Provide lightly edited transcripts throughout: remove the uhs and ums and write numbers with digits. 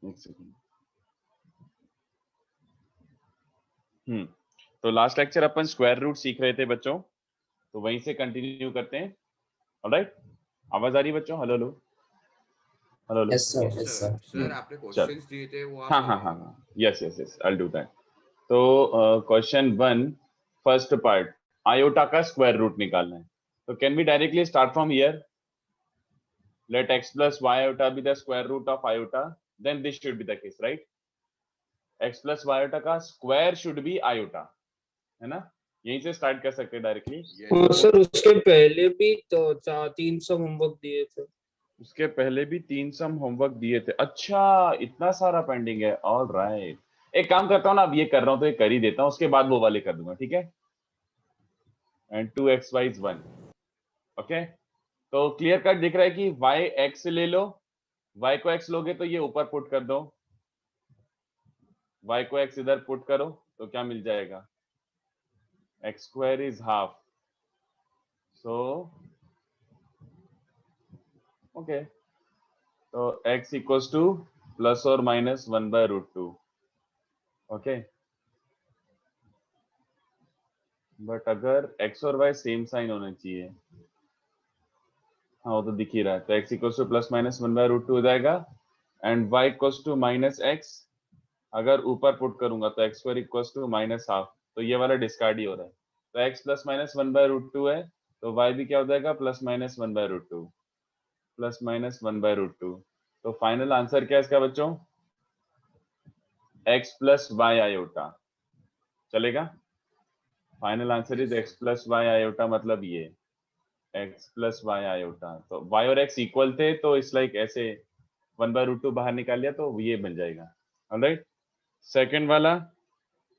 एक सेकंड। तो last lecture अपन square root सीख रहे थे बच्चों, तो वहीं से कंटिन्यू करते हैं। ऑलराइट, आवाज आ रही है बच्चों? Hello hello hello hello. Yes sir, yes sir. Sir आपने चल, क्वेश्चंस दिए थे वो आप हाँ हाँ हाँ हाँ, yes yes yes, I will do that. तो क्वेश्चन 1 फर्स्ट पार्ट, आयोटा का स्क्वायर रूट निकालना है। तो can we directly start from here? Let x plus y iota be the square root of iota, then this should be the case, right? x plus y iota का square should be iota, है ना? यहीं से start कर सकते हैं directly. हाँ sir, उसके पहले भी तो 3 सम होमवर्क दिए थे। उसके पहले भी 3 सम होमवर्क दिए थे। अच्छा, इतना सारा पेंडिंग है। ऑल राइट, एक काम करता हूँ ना, अब ये कर रहा हूँ तो ये कर ही देता हूँ, उसके बाद वो वाले कर दूंगा, ठीक है? And 2xy is 1, okay. तो क्लियर कट दिख रहा है कि y x ले लो, y को x लोगे तो ये ऊपर पुट कर दो, y को x इधर पुट करो तो क्या मिल जाएगा? x square is half, so okay, तो x equals to plus or minus 1 by root 2, okay। But अगर x और y सेम साइन होने चाहिए, हाँ वो तो दिख ही रहा है, तो x equals to plus minus 1 by root 2 हो जाएगा, and y equals to minus x, अगर ऊपर पुट करूंगा तो x square equals to minus half, तो ये वाला डिस्कार्ड ही हो रहा है। तो x plus minus 1 by root 2 है, तो y भी क्या हो जाएगा? plus minus 1 by root 2, plus minus 1 by root 2। तो फाइनल आंसर क्या है इसका बच्चों? x plus y iota, चलेगा? Final answer is x plus y iota, मतलब ये x plus y iota। तो y और x इक्वल थे, तो इट्स लाइक ऐसे 1 by root 2 बाहर निकाल लिया तो ये बन जाएगा। ऑलराइट, सेकंड वाला,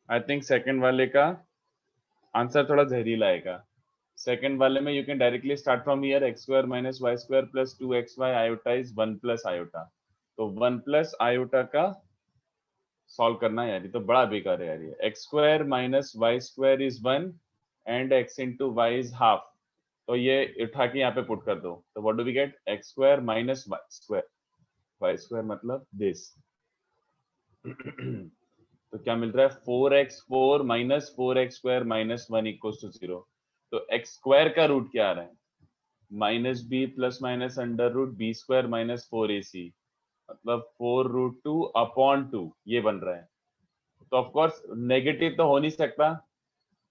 आई थिंक सेकंड वाले का आंसर थोड़ा जहरीला आएगा। सेकंड वाले में you can directly start from here, x square minus y square plus 2xy iota is 1 plus iota। तो 1 plus iota का सॉल्व करना है यार, ये तो बड़ा बेकार है यार ये। x square minus y square is 1 and x into y is half, तो ये उठा के यहाँ पे पुट कर दो, तो what do we get? x square minus y square मतलब दिस। तो क्या मिल रहा है? 4x4 minus 4x square minus 1 equals to 0। तो x square का रूट क्या आ रहा है? Minus b plus minus under root b square minus 4ac, मतलब 4 रूट 2 अपॉन 2, ये बन रहा है। तो ऑफ कोर्स नेगेटिव तो हो नहीं सकता,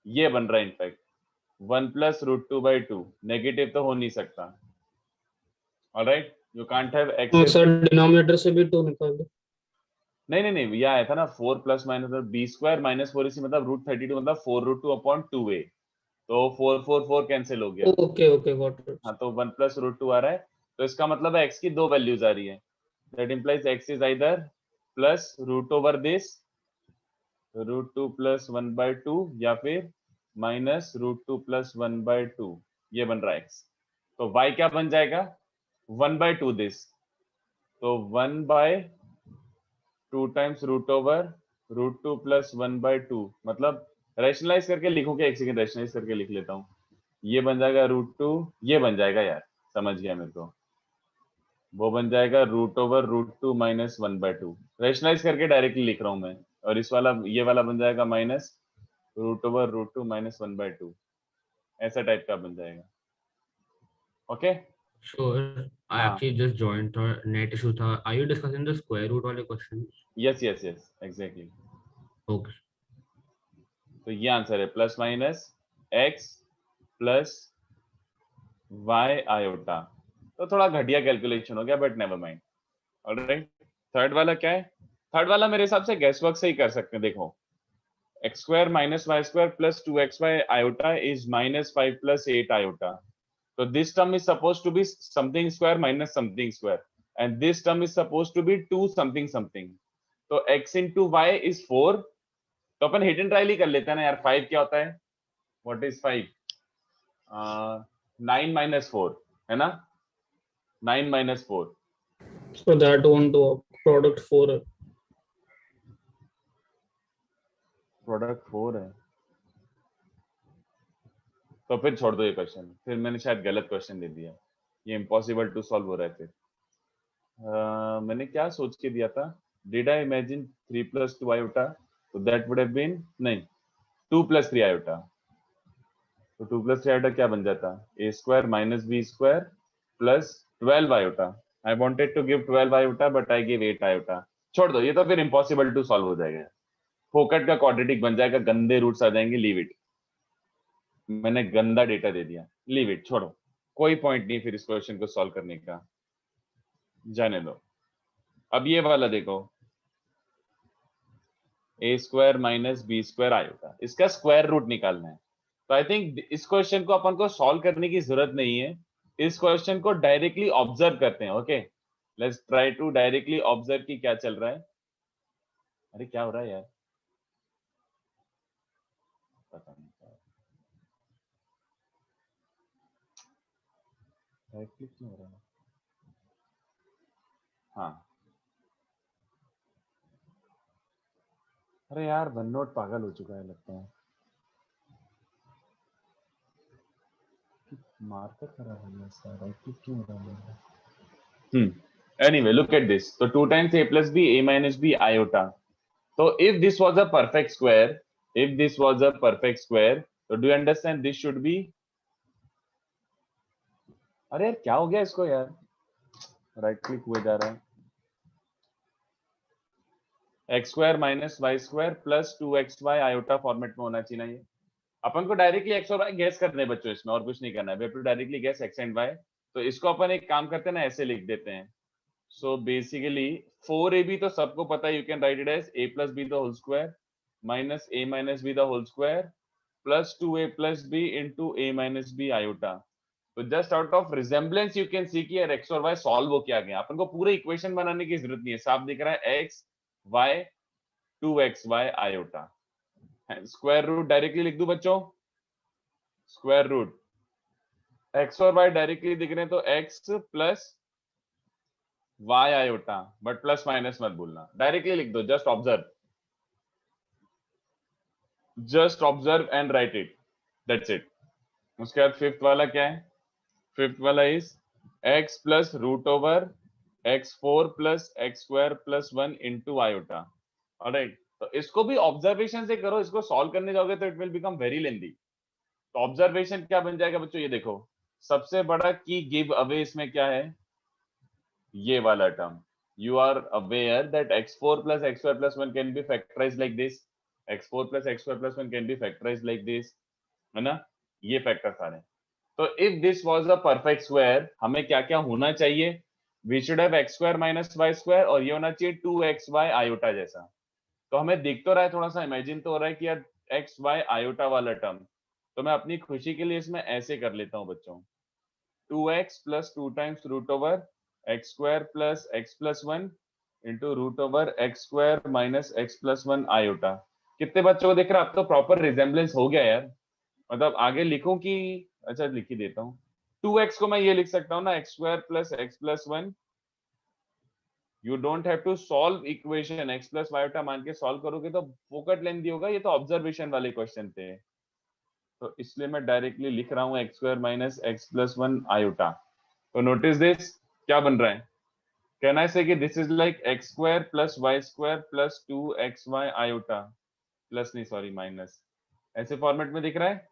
ये बन रहा है in fact 1 plus root 2 by 2, negative तो हो नहीं सकता। ऑलराइट, यू कांट हैव हाँ एक्स। सर, डिनोमिनेटर से भी 2 निकाल दो। नहीं नहीं नहीं, यह आया था ना 4 plus minus b square minus 4ac, मतलब रूट 32, मतलब 4 रूट 2 अपॉन 2a, तो 4 4 4 कैंसिल हो गया। Okay okay, got it. हाँ, तो 1 प्लस रूट 2 आ रहा है, तो इसका मतलब है x की दो वैल्यूज आ रही है। That implies x is either plus root over this root 2 plus 1 by 2, या फिर माइनस रूट 2 प्लस 1 बाय 2, ये बन रहा है x। तो y क्या बन जाएगा? 1 बाय 2 दिस, तो 1 by 2 times root over root 2 plus 1 by 2, मतलब रैशनलाइज करके लिखूंगा, एक सेकंड रैशनलाइज करके लिख लेता हूँ। ये बन जाएगा रूट 2, ये बन जाएगा यार, समझ गया मेरे को, वो बन जाएगा root over root 2 minus 1 by 2, rationalise करके डायरेक्टली लिख रहा हूँ मैं। और इस वाला, ये वाला बन जाएगा minus root over root 2 minus 1 by 2, ऐसा टाइप का बन जाएगा। Okay, Sure. I हाँ, actually just joined था, net issue था. Are you discussing the square root वाले questions? Yes yes yes exactly. Okay. तो ये आंसर है plus minus x plus Y iota. तो थोड़ा घटिया कैलकुलेशन हो गया, but never mind. All right, third वाला क्या है? थर्ड वाला मेरे हिसाब से गैस वर्क से ही कर सकते हैं। देखो, x square minus y square plus 2xy iota is minus 5 plus 8 iota. So this term is supposed to be something square minus something square, and this term is supposed to be 2 something something. तो x into y is 4, तो अपन hit and trial ही कर लेते हैं ना यार। 5 क्या होता है? What is 5? 9 minus 4, है ना? 9 minus 4, सो दैट वन तो प्रोडक्ट 4 है। प्रोडक्ट 4 है, तो फिर छोड़ दो ये क्वेश्चन, फिर मैंने शायद गलत क्वेश्चन दे दिया, ये इम्पॉसिबल टू सॉल्व हो रहा है। फिर मैंने क्या सोच के दिया था? Did I imagine 3 plus 2 iota? So that would have been नहीं 2 plus 3 iota. तो 2 plus 3 iota क्या बन जाता? A square minus B square plus 12 iota. I wanted to give 12 iota but I gave 8 iota. छोड़ दो, ये तो फिर impossible to solve हो जाएगा. फोकट का क्वाड्रेटिक बन जाएगा, गंदे रूट्स आ जाएंगे, लीव इट. मैंने गंदा डेटा दे दिया, लीव इट, छोड़ो, कोई पॉइंट नहीं फिर इस क्वेश्चन को सॉल्व करने का, जाने दो. अब ये वाला देखो, a square minus b square iota, इसका स्क्वायर रूट निकालना है. तो आई थिंक इस क्वेश्चन को अपन को सॉल्व करने की जरूरत नहीं है, इस क्वेश्चन को डायरेक्टली ऑब्जर्व करते हैं. Okay, let's try to directly observe कि क्या चल रहा है. अरे क्या हो रहा है यार, पता नहीं राइट क्लिक क्यों हो रहा है. हाँ, अरे यार वन नोट पागल हो चुका है लगता है, मार्कर खराब हो गया इसका, राइट क्लिक क्यों हो रहा है. एनीवे लुक एट दिस, तो 2 times a plus b a minus b iota. So if this was a perfect square, if this was a perfect square, so do you understand this should be, अरे यार क्या हो गया इसको यार, right click हुए जा रहा है. X square minus y square plus 2xy iota format में होना चाहिए ना. ये अपन को डायरेक्टली एक्स और वाई गैस करने बच्चों, इसमें और कुछ नहीं करना है. We have to directly guess x and y. तो इसको अपन एक काम करते हैं ना, ऐसे लिख देते हैं. सो बेसिकली 4ab तो सबको पता है, you can write it as a plus b the whole square minus a minus b the whole square plus 2a plus b into a minus b iota. तो just out of resemblance you can see कि यार x और Y solve हो क्या गया. अपन को पूरे equation बनाने की जरूरत नहीं है, साफ दिख रहा है x y 2xy iota. Square root directly लिख दूं बच्चों, स्क्वायर रूट x और y डायरेक्टली दिख रहे हैं, तो x plus y iota, but plus minus मत भूलना, डायरेक्टली लिख दो. Just observe and write it, that's it. उसके बाद फिफ्थ वाला क्या है, फिफ्थ वाला is x plus root over x4 plus x square plus 1 into iota. All right, तो इसको भी ऑब्जर्वेशन से करो, इसको सॉल्व करने जाओगे तो it will become very lengthy. तो ऑब्जर्वेशन क्या बन जाएगा बच्चों, ये देखो, सबसे बड़ा की गिव अवे इसमें क्या है, ये वाला term. You are aware that x4 plus x square plus 1 can be factorised like this, x4 plus x square plus 1 can be factorised like this, है ना. ये फैक्टर्स आ रहे हैं. तो if this was a perfect square, हमें क्या क्या होना चाहिए, we should have x square minus y square, और ये होना चाहिए 2xy आयोटा जैसा. तो हमें दिख तो रहा है, थोड़ा सा इमेजिन तो हो रहा है कि यार xy आयोटा वाला टर्म. तो मैं अपनी खुशी के लिए इसमें ऐसे कर लेता हूं बच्चों, 2x plus 2 times root over x square plus x plus 1 into root over x square minus x plus 1 iota. कितने बच्चों को दिख रहा है, अब तो प्रॉपर रिजेम्बलेंस हो गया यार. मतलब आगे लिखूं कि, अच्छा लिख ही देता हूँ. 2x को मैं ये लिख सकता हूँ ना, x square plus x plus 1. You don't have to solve equation, x plus y iota मान के सॉल्व करोगे तो फोकट लेंथी होगा. ये तो ऑब्जर्वेशन वाले क्वेश्चन थे, तो इसलिए मैं डायरेक्टली लिख रहा हूँ x square minus x plus 1 iota. तो नोटिस दिस क्या बन रहा है, कैन आई से कि this is like x square plus y square plus 2xy iota, plus नहीं सॉरी माइनस, ऐसे फॉर्मेट में दिख रहा है.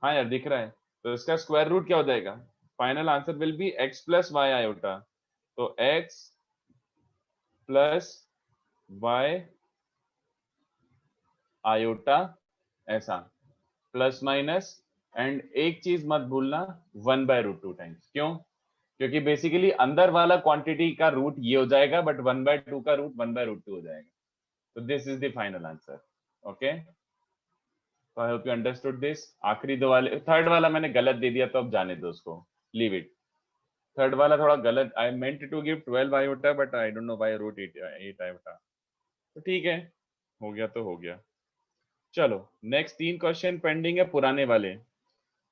हाँ यार दिख रहा है. तो इसका स्क्वायर रूट क्या हो जाएगा, final answer will be x plus y iota. तो x प्लस y आयोटा ऐसा, प्लस माइनस, एंड एक चीज मत भूलना 1/√2 टाइम्स. क्यों, क्योंकि बेसिकली अंदर वाला क्वांटिटी का रूट ये हो जाएगा, बट 1/2 का रूट 1/√2 हो जाएगा. तो this is the final answer. Okay, तो I hope you understood this. आखिरी दो वाले, थर्ड वाला मैंने गलत दे दिया, तो अब जाने दो उसको, लीव इट. थर्ड वाला थोड़ा गलत, I meant to give 12 iota but I don't know why I wrote 8 iota. तो ठीक है, हो गया तो हो गया. चलो नेक्स्ट 3 क्वेश्चन पेंडिंग है, पुराने वाले,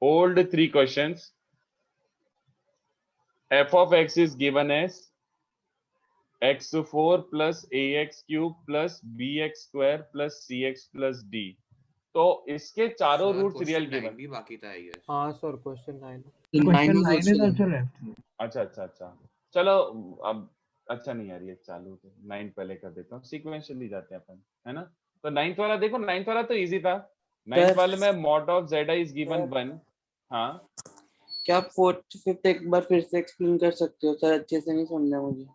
old 3 questions. f of x is given as x4 plus ax cube plus bx square plus cx plus d. तो इसके चारों रूट्स रियल गिवन. भी बाकी था आई गेस. हाँ sir, question 9. Question 9 is also left. अच्छा, चलो अब अच्छा नहीं यार ये चालू थे, 9 पहले कर देता हूँ, सीक्वेंशियली जाते हैं अपन, है ना। तो 9th वाला देखो, 9th वाला तो इजी था। 9th वाले में mod of z i is given 1। हाँ क्या आप फोर्थ फिफ्थ एक बार फिर से एक्सप्लेन कर सकते हो सर? अच्छे से नहीं समझा मुझे।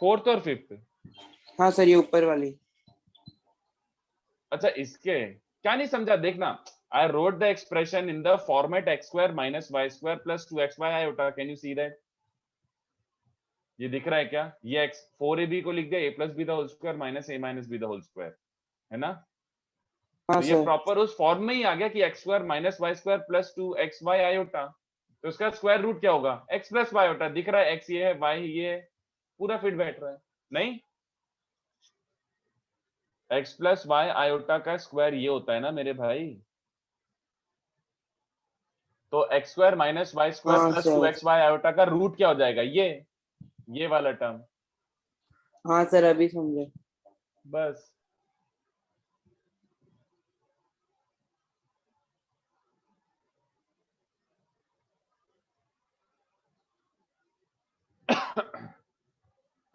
4th और 5th। हाँ सर, ये ऊपर वाली। अच्छा इसके क्या नहीं समझा, देखना। I wrote the expression in the format x square minus y square plus 2xy iota. Can you see that? ये दिख रहा है क्या? ये x 4ab को लिख दिया a plus b the whole square minus a minus b the whole square, है ना। हाँ तो ये सर। प्रॉपर उस फॉर्म में ही आ गया कि x square minus y square plus 2xy iota। तो इसका स्क्वायर रूट क्या होगा? x plus y iota। दिख रहा है x ये है, y ये है, पूरा फिट बैठ रहा है नहीं। x plus y iota का स्क्वायर ये होता है ना मेरे भाई। तो x square minus y square हाँ plus सर। 2xy iota का रूट क्या हो जाएगा? ये वाला टर्म। हाँ सर, अभी समझे। बस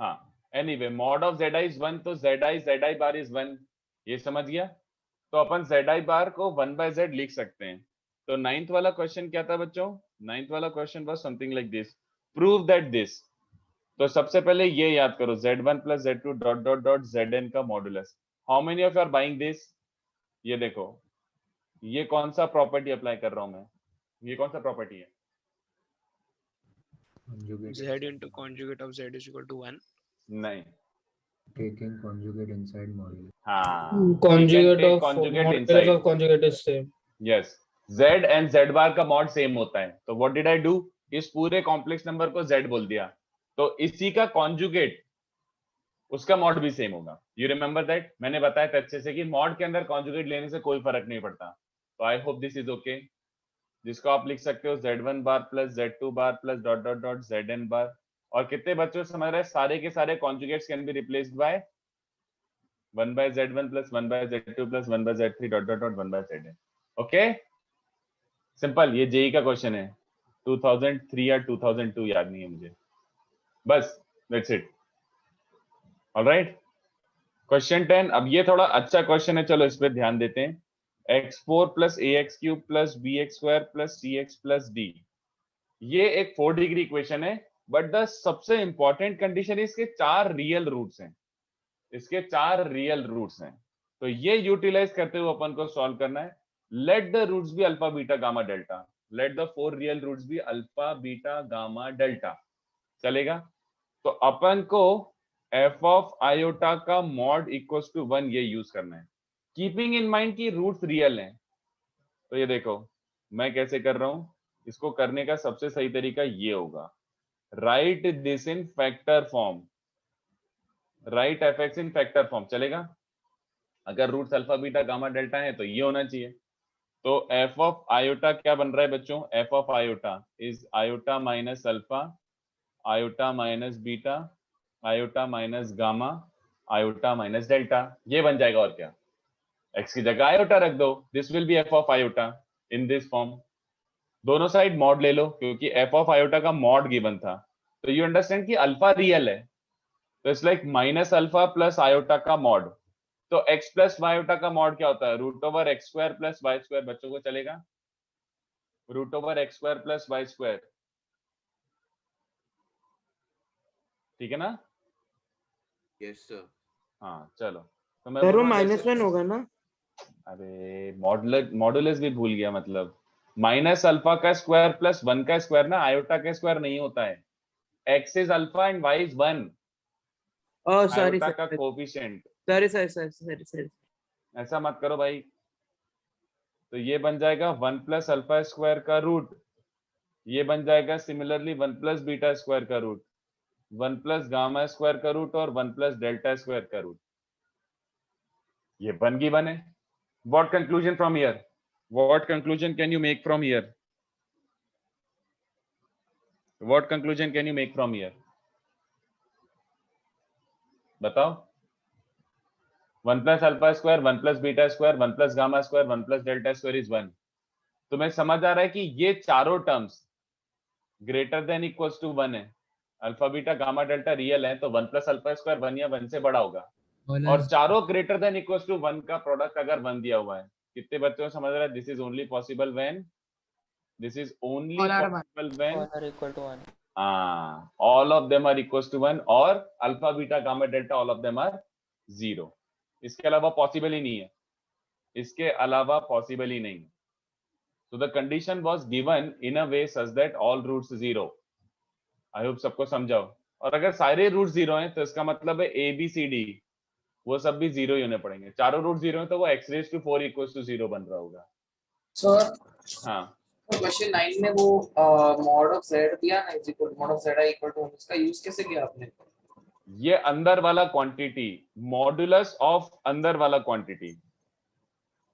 हाँ anyway mod of z i is 1, तो z i बार इज 1, ये समझ गया। तो अपन z i बार को 1/z लिख सकते हैं। तो 9th वाला क्वेश्चन क्या था बच्चों? 9th वाला question was something like this, prove that this. तो सबसे पहले ये याद करो, z1 plus z2 dot dot dot zn का modulus. How many of you are buying this? ये देखो, ये कौन सा प्रॉपर्टी अप्लाई कर रहा हूं मैं? ये कौन सा प्रॉपर्टी है? Z into conjugate of Z is equal to 1. नहीं, taking conjugate inside modulus. हाँ Conjugate take of conjugate modulus inside. of conjugate is same. Yes, z and z bar का मॉड सेम होता है। तो व्हाट डिड आई डू? इस पूरे complex number को z बोल दिया, तो इसी का कॉन्जुगेट उसका मॉड भी सेम होगा। You remember that? मैंने बताया था अच्छे से कि मॉड के अंदर कॉन्जुगेट लेने से कोई फर्क नहीं पड़ता। तो I hope this is okay. जिसको आप लिख सकते हो z1 bar plus z2 bar plus dot dot dot zn bar. और कितने बच्चों समझ रहे हैं? सारे के सारे conjugates can be replaced by 1/z1 plus 1/z2 plus 1/z3 dot dot dot 1/zn। Okay simple. ये जेई का क्वेश्चन है, 2003 या 2002 याद नहीं है मुझे। बस दैट्स इट। Alright, question 10। अब ये थोड़ा अच्छा क्वेश्चन है, चलो इस पे ध्यान देते हैं। x4 plus ax cube plus bx square plus cx plus d, ये एक 4 डिग्री इक्वेशन है, बट द सबसे इंपॉर्टेंट कंडीशन है इसके 4 रियल रूट्स हैं। इसके 4 रियल रूट्स हैं, तो ये यूटिलाइज करते हुए अपन को सॉल्व करना है। Let the roots be alpha beta gamma delta. Let the 4 real roots be alpha beta gamma delta. चलेगा? तो अपन को f ऑफ आयोटा का मॉड इक्वल्स टू 1 ये यूज करना है, कीपिंग इन माइंड की रूट्स रियल हैं। तो ये देखो मैं कैसे कर रहा हूं, इसको करने का सबसे सही तरीका ये होगा, write this in factor form. Write fx in factor form. चलेगा? अगर roots alpha beta gamma delta है तो ये होना चाहिए। तो f ऑफ आयोटा क्या बन रहा है बच्चों? f of iota is iota minus alpha, iota minus beta, iota minus gamma, iota minus delta. ये बन जाएगा। और क्या? x की जगह आयोटा रख दो, this will be f of iota in this form. दोनों साइड मॉड ले लो, क्योंकि f ऑफ आयोटा का मॉड गिवन था। तो यू अंडरस्टैंड कि अल्फा रियल है, तो it's like minus alpha plus iota का मॉड। तो x प्लस वाई आयोटा का मॉड क्या होता है? Root over x square plus y square. बच्चों को चलेगा? Root over x square plus y square, ठीक है ना? Yes sir. हाँ चलो, तो मैं सर बोल वो रहा हूँ जैसे- -1 होगा ना? अरे मॉडुलस भी भूल गया। मतलब माइनस अल्फा का स्क्वायर प्लस 1 का स्क्वायर ना, आयोटा का स्क्वायर नहीं होता है। x is alpha and y is 1, oh sorry iota का sir, coefficient. Sorry sir, sorry. ऐसा मत करो भाई। तो ये बन जाएगा 1 प्लस अल्फा स्क्वायर का रूट, ये बन जाएगा सिमिलरली 1 प्लस बीटा स्क्वायर का रूट, 1 प्लस गामा स्क्वायर का रूट और 1 प्लस डेल्टा स्क्वायर का रूट। ये बन की बने। What conclusion from here? What conclusion can you make from here? What conclusion can you make from here? बताओ। 1 plus alpha square, 1 plus beta square, 1 plus gamma square, 1 plus delta square is 1। तुम्हें समझ आ रहा है कि ये चारों terms greater than equals to 1 है। Alpha beta gamma delta real है तो 1 प्लस अल्फा स्क्वायर 1 या 1 से बड़ा होगा, और चारों ग्रेटर देन इक्वल टू 1 का प्रोडक्ट अगर 1 दिया हुआ है, कितने बच्चों को समझ रहा है? This is only possible when All are equal to 1. all of them are equals to 1 और alpha beta gamma delta all of them are 0. इसके अलावा पॉसिबल ही नहीं है, इसके अलावा पॉसिबल ही नहीं. So the condition was given in a way such that all roots 0. I hope सबको समझाओ. और अगर सारे रूट 0 हैं तो इसका मतलब है A B C D वो सब भी 0 ही होने पड़ेंगे. चारों रूट 0 हैं तो वो x raised to 4 equals to 0 बन रहा होगा. सर हाँ, तो क्वेश्चन 9 में वो मॉड ऑफ z दिया ना is equal mod of zi equal to उसका यूज कैसे किया आपने? ये अंदर वाला क्वांटिटी, मॉडुलस ऑफ अंदर वाला क्वांटिटी.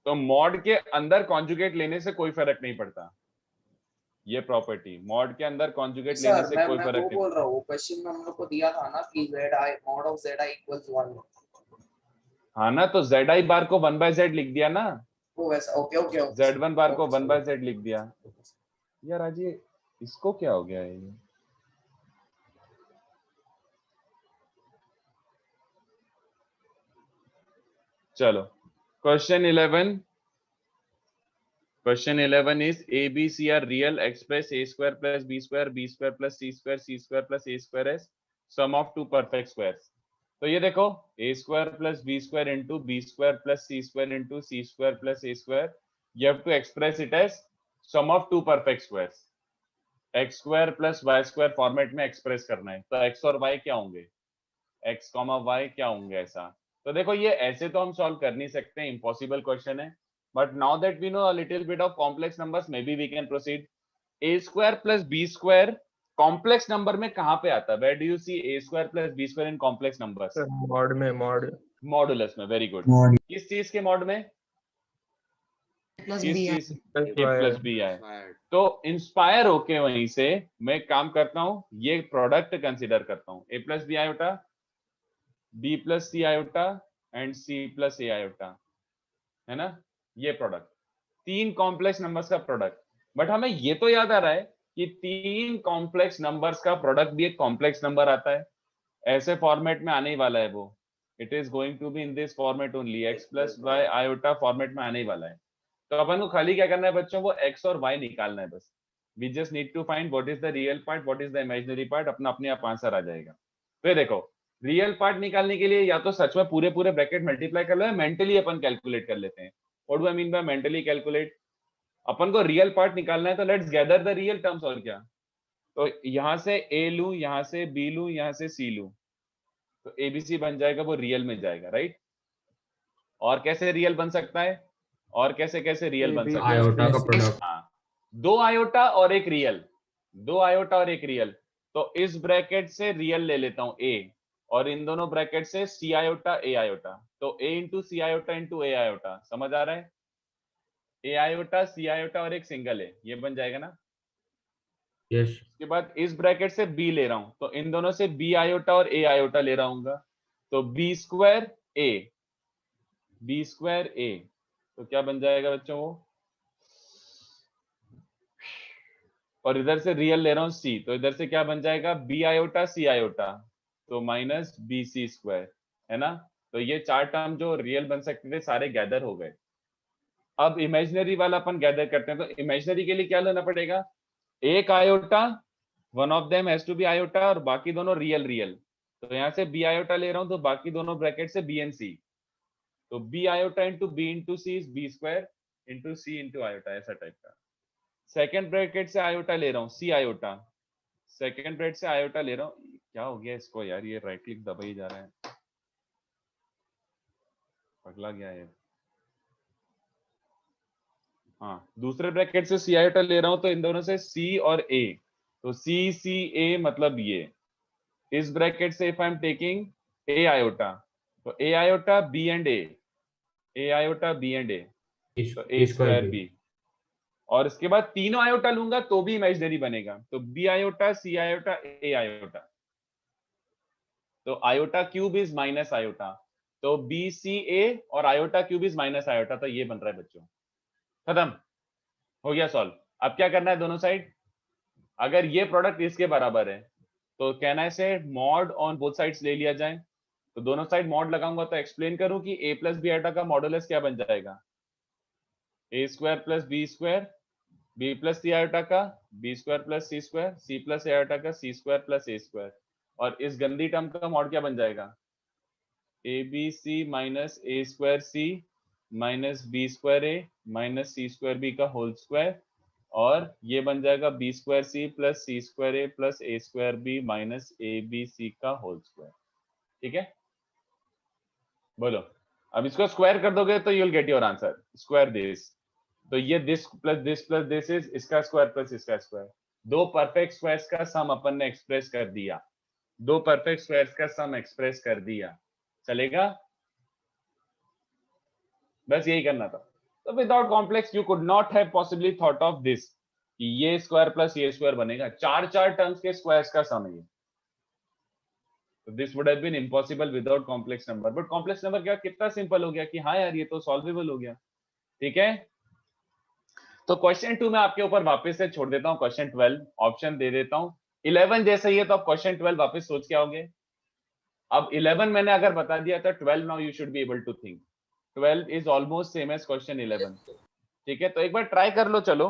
तो मॉड के अंदर कॉन्जुगेट लेने से कोई फर्क नहीं पड़ता. ये प्रॉपर्टी मॉड के अंदर कॉन्जुगेट लेने सर से कोई मैं फर्क वो नहीं. बोल रहा हूँ क्वेश्चन में हम लोग को दिया था ना कि zi mod of zi equals 1. हाँ ना, तो zi बार को 1 by z लिख दिया ना, वो वैसा ओके ओके z1 बार को 1 by z लिख दिया. यार आज ये इसको क्या हो गया है? ये चलो question 11. Question 11 is A, B, C are real. Express a square plus b square plus c square plus a square as sum of two perfect squares. तो ये देखो a square plus b square into b square plus c square into c square plus a square. You have to express it as sum of two perfect squares. x square plus y square format में express करना है. तो x और y क्या होंगे? x, y क्या होंगे ऐसा? तो देखो ये ऐसे तो हम सॉल्व कर नहीं सकते, इम्पॉसिबल क्वेश्चन है. But now that we know a little bit of complex numbers, maybe we can proceed. A square plus b square complex number में कहाँ पे आता है? Where do you see a square plus b square in complex numbers? Mod में mod Modulus में. Very good. किस चीज के मॉड में? किस चीज? a plus b है. Inspired. तो इंस्पायर होके वहीं से मैं काम करता हूँ, ये प्रोडक्ट कंसीडर करता हूँ. a plus b iota, b plus c iota and c plus a iota, है ना? ये प्रोडक्ट तीन कॉम्प्लेक्स नंबर्स का प्रोडक्ट. बट हमें ये तो याद आ रहा है कि तीन कॉम्प्लेक्स नंबर्स का प्रोडक्ट भी एक कॉम्प्लेक्स नंबर आता है. ऐसे फॉर्मेट में आने ही वाला है वो. It is going to be in this format only. x plus Y iota format में आने ही वाला है. तो अपन को खाली क्या करना है बच्चों? वो x और y निकालना है बस. We just need to find what is the real part, what is the imaginary part. अपना अपने आप आंसर आ जाएगा. तो देखो रियल पार्ट निकालने के लिए या तो सच में पूरे पूरे ब्रैकेट मल्टीप्लाई कर लो, या मेंटली अपन कैलकुलेट कर लेते हैं. What do I mean by mentally calculate? अपन को रियल पार्ट निकालना है तो let's gather the real terms. और क्या? तो यहां से a लूं, यहां से b लूं, यहां से c लूं, तो abc बन जाएगा, वो रियल में जाएगा. राइट? और कैसे रियल बन सकता है? और कैसे कैसे रियल बन सकता है? आयोटा का प्रोडक्ट. हाँ, दो आयोटा और एक रियल, दो आयोटा और एक रियल. तो इस ब्रैकेट से रियल ले लेता हूं a, और इन दोनों ब्रैकेट से c आयोटा a आयोटा. तो a into c iota into a iota. समझ आ रहा है? a आयोटा c आयोटा और एक सिंगल है, ये बन जाएगा ना? यस. उसके बाद इस ब्रैकेट से b ले रहा हूं, तो इन दोनों से b आयोटा और a आयोटा ले रहा हूँ. तो b स्क्वायर a, तो क्या बन जाएगा बच्चों वो? और इधर से रियल ले रहा हूँ c, तो इधर से क्या बन जाएगा? b आयोटा c आयोटा, तो माइनस बी सी स्क्वायर, है ना? तो ये चार टर्म जो रियल बन सकते थे सारे गैदर हो गए. अब इमेजिनरी वाला अपन गैदर करते हैं. तो इमेजिनरी के लिए क्या लेना पड़ेगा? एक iota, one of them has to be iota, और बाकी दोनों रियल रियल. तो यहाँ से बी आयोटा ले रहा हूँ, तो बाकी दोनों ब्रैकेट से बी एंड सी. तो b iota into b into c is b square into c into iota, ऐसा टाइप का. सेकेंड ब्रैकेट से आयोटा ले रहा हूँ, सी आयोटा. सेकेंड ब्रैकेट से आयोटा ले रहा हूँ. क्या हो गया इसको यार? ये राइट क्लिक दबा ही जा रहा है, पगला गया है. हाँ, दूसरे ब्रैकेट से सी आयोटा ले रहा हूं, तो इन दोनों से सी और ए, तो सी सी ए मतलब ये. इस ब्रैकेट से if I am taking a iota, तो a iota b and a iota b and a, तो ए स्क्वायर बी. और इसके बाद तीनों आयोटा लूंगा तो भी इमेजिनरी बनेगा. तो बी आयोटा सी आयोटा ए आयोटा, तो iota cube is minus iota. तो बी सी ए और iota cube is minus iota. तो ये बन रहा है बच्चों. खत्म हो गया सॉल्व. अब क्या करना है? दोनों साइड अगर ये प्रोडक्ट इसके बराबर है तो कैन आई से मॉड ऑन बोथ साइड्स ले लिया जाए, तो दोनों साइड मॉड लगाऊंगा तो एक्सप्लेन करूं कि a प्लस बी आयोटा का मॉडुलस क्या बन जाएगा, a square plus b square, b plus c iota का b square plus c square, c plus a iota का c square plus a square, और इस गंदी टर्म का मॉड क्या बन जाएगा, abc minus a square c minus b square a minus c square b का होल स्क्वायर, और ये बन जाएगा b square c plus c square a plus a square b minus abc का होल स्क्वायर। ठीक है, बोलो, अब इसको स्क्वायर कर दोगे तो you will get your answer, square this, तो ये दिस प्लस दिस इज इसका स्क्वायर प्लस इसका स्क्वायर, दो परफेक्ट स्क्वायर्स का सम अपन ने एक्सप्रेस कर दिया, दो परफेक्ट स्क्वायर्स का सम एक्सप्रेस कर दिया, चलेगा, बस यही करना था। तो without complex you could not have possibly thought of this कि ये स्क्वायर प्लस ये स्क्वायर बनेगा, चार टर्म्स के स्क्वायर्स का सम है ये, तो this would have been impossible without complex number, but complex number क्या कितना सिंपल हो गया कि हाँ यार ये तो सॉल्वेबल हो गया। ठीक है, तो क्वेश्चन 2 में आपके ऊपर वापस से छोड़ देता हूँ, क्वेश्चन 12 ऑप्शन दे देता हूँ, 11 जैसा ही है तो आप क्वेश्चन 12 वापस सोच के आओगे। अब 11 मैंने अगर बता दिया तो 12 now you should be able to think, 12 is almost same as question 11। ठीक है, तो एक बार ट्राई कर लो, चलो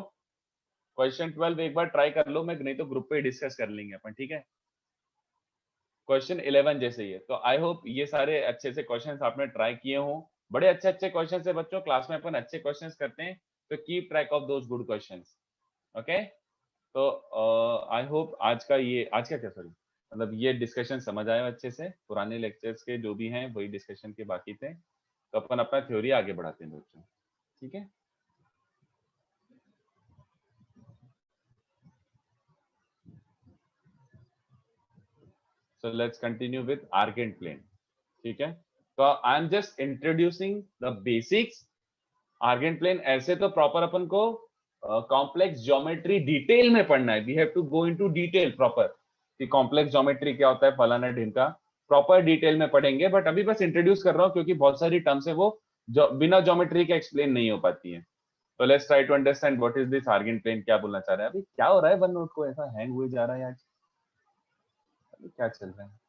क्वेश्चन 12 एक बार ट्राई कर लो, मैं नहीं तो ग्रुप पे डिस्कस कर लेंगे अपन। ठीक है, क्वेश्चन 11 जैसे ही है, तो आई होप ये सारे अच्छे से क्वेश्चंस आपने ट्राई किए हों, बड़े अच्छे क्वेश्चंस है बच्चों, क्लास में अपन अच्छे क्वेश्चंस करते हैं, तो keep track of those good questions. Okay, तो आई होप आज का क्या सॉरी मतलब ये डिस्कशन समझ आया अच्छे से, पुराने लेक्चर्स के जो भी हैं वही डिस्कशन के बाकी थे, तो अपन अपना थ्योरी आगे बढ़ाते हैं बच्चों। ठीक है, so let's continue with argand plane। ठीक है, तो I am just introducing the basics. Argand plane ऐसे तो प्रॉपर अपन को कॉम्प्लेक्स ज्योमेट्री डिटेल में पढ़ना है, we have to go into detail proper कि कॉम्प्लेक्स ज्योमेट्री क्या होता है, फलाना ढिमका, प्रॉपर डिटेल में पढ़ेंगे, बट अभी बस इंट्रोड्यूस कर रहा हूँ क्योंकि बहुत सारी टर्म्स है वो जो बिना ज्योमेट्री के एक्सप्लेन नहीं हो पाती है। तो let's try to understand what is this Argand plane, क्या बोलना चाह रहे हैं। अभी क्या हो रहा है वन नोट को ऐसा हैंग हुए जा रहा है आज, अभी क्या चल रहा है।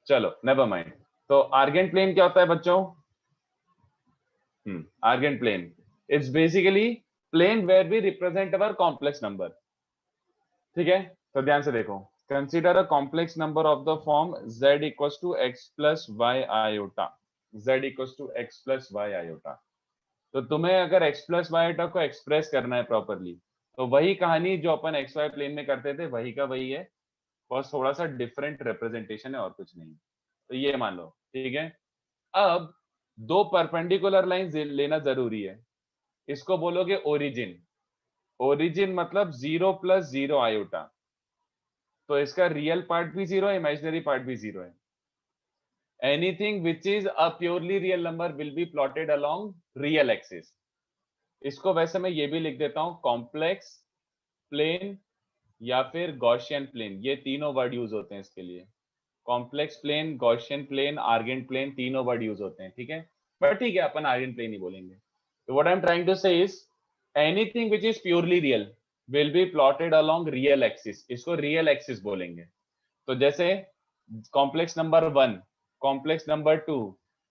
चलो नेवर माइंड। तो आर्गेंट प्लेन क्या होता है बच्चों, Argand plane it's basically plane where we represent our complex number. ठीक है, तो ध्यान से देखो, consider a complex number of the form z equals to x plus Y iota, z equals to x plus Y iota. तो तुम्हें अगर x plus Y आयोटा को एक्सप्रेस करना है प्रॉपरली, तो वही कहानी जो अपन x y प्लेन में करते थे वही का वही है, बस थोड़ा सा डिफरेंट रिप्रेजेंटेशन है और कुछ नहीं। तो ये मान लो, ठीक है। अब दो परपेंडिकुलर लाइंस लेना जरूरी है, इसको बोलोगे ओरिजिन। ओरिजिन मतलब 0 प्लस 0 आयोटा, तो इसका रियल पार्ट भी 0 है, इमेजिनरी पार्ट भी 0 है। Anything which is a purely real number will be plotted along real axis. इसको वैसे मैं ये भी लिख देता हूं, कॉम्प्लेक्स प्लेन या फिर गॉसियन प्लेन, ये तीनों वर्ड यूज होते हैं इसके लिए। Complex plane, Gaussian plane, Argand plane, तीनों वर्ड यूज होते हैं, ठीक है। बट ठीक है, अपन आर्गेंट प्लेन ही बोलेंगे। तो what I am trying to say is anything which is purely real will be plotted along real axis, इसको रियल एक्सिस बोलेंगे। तो जैसे complex number 1, complex number 2,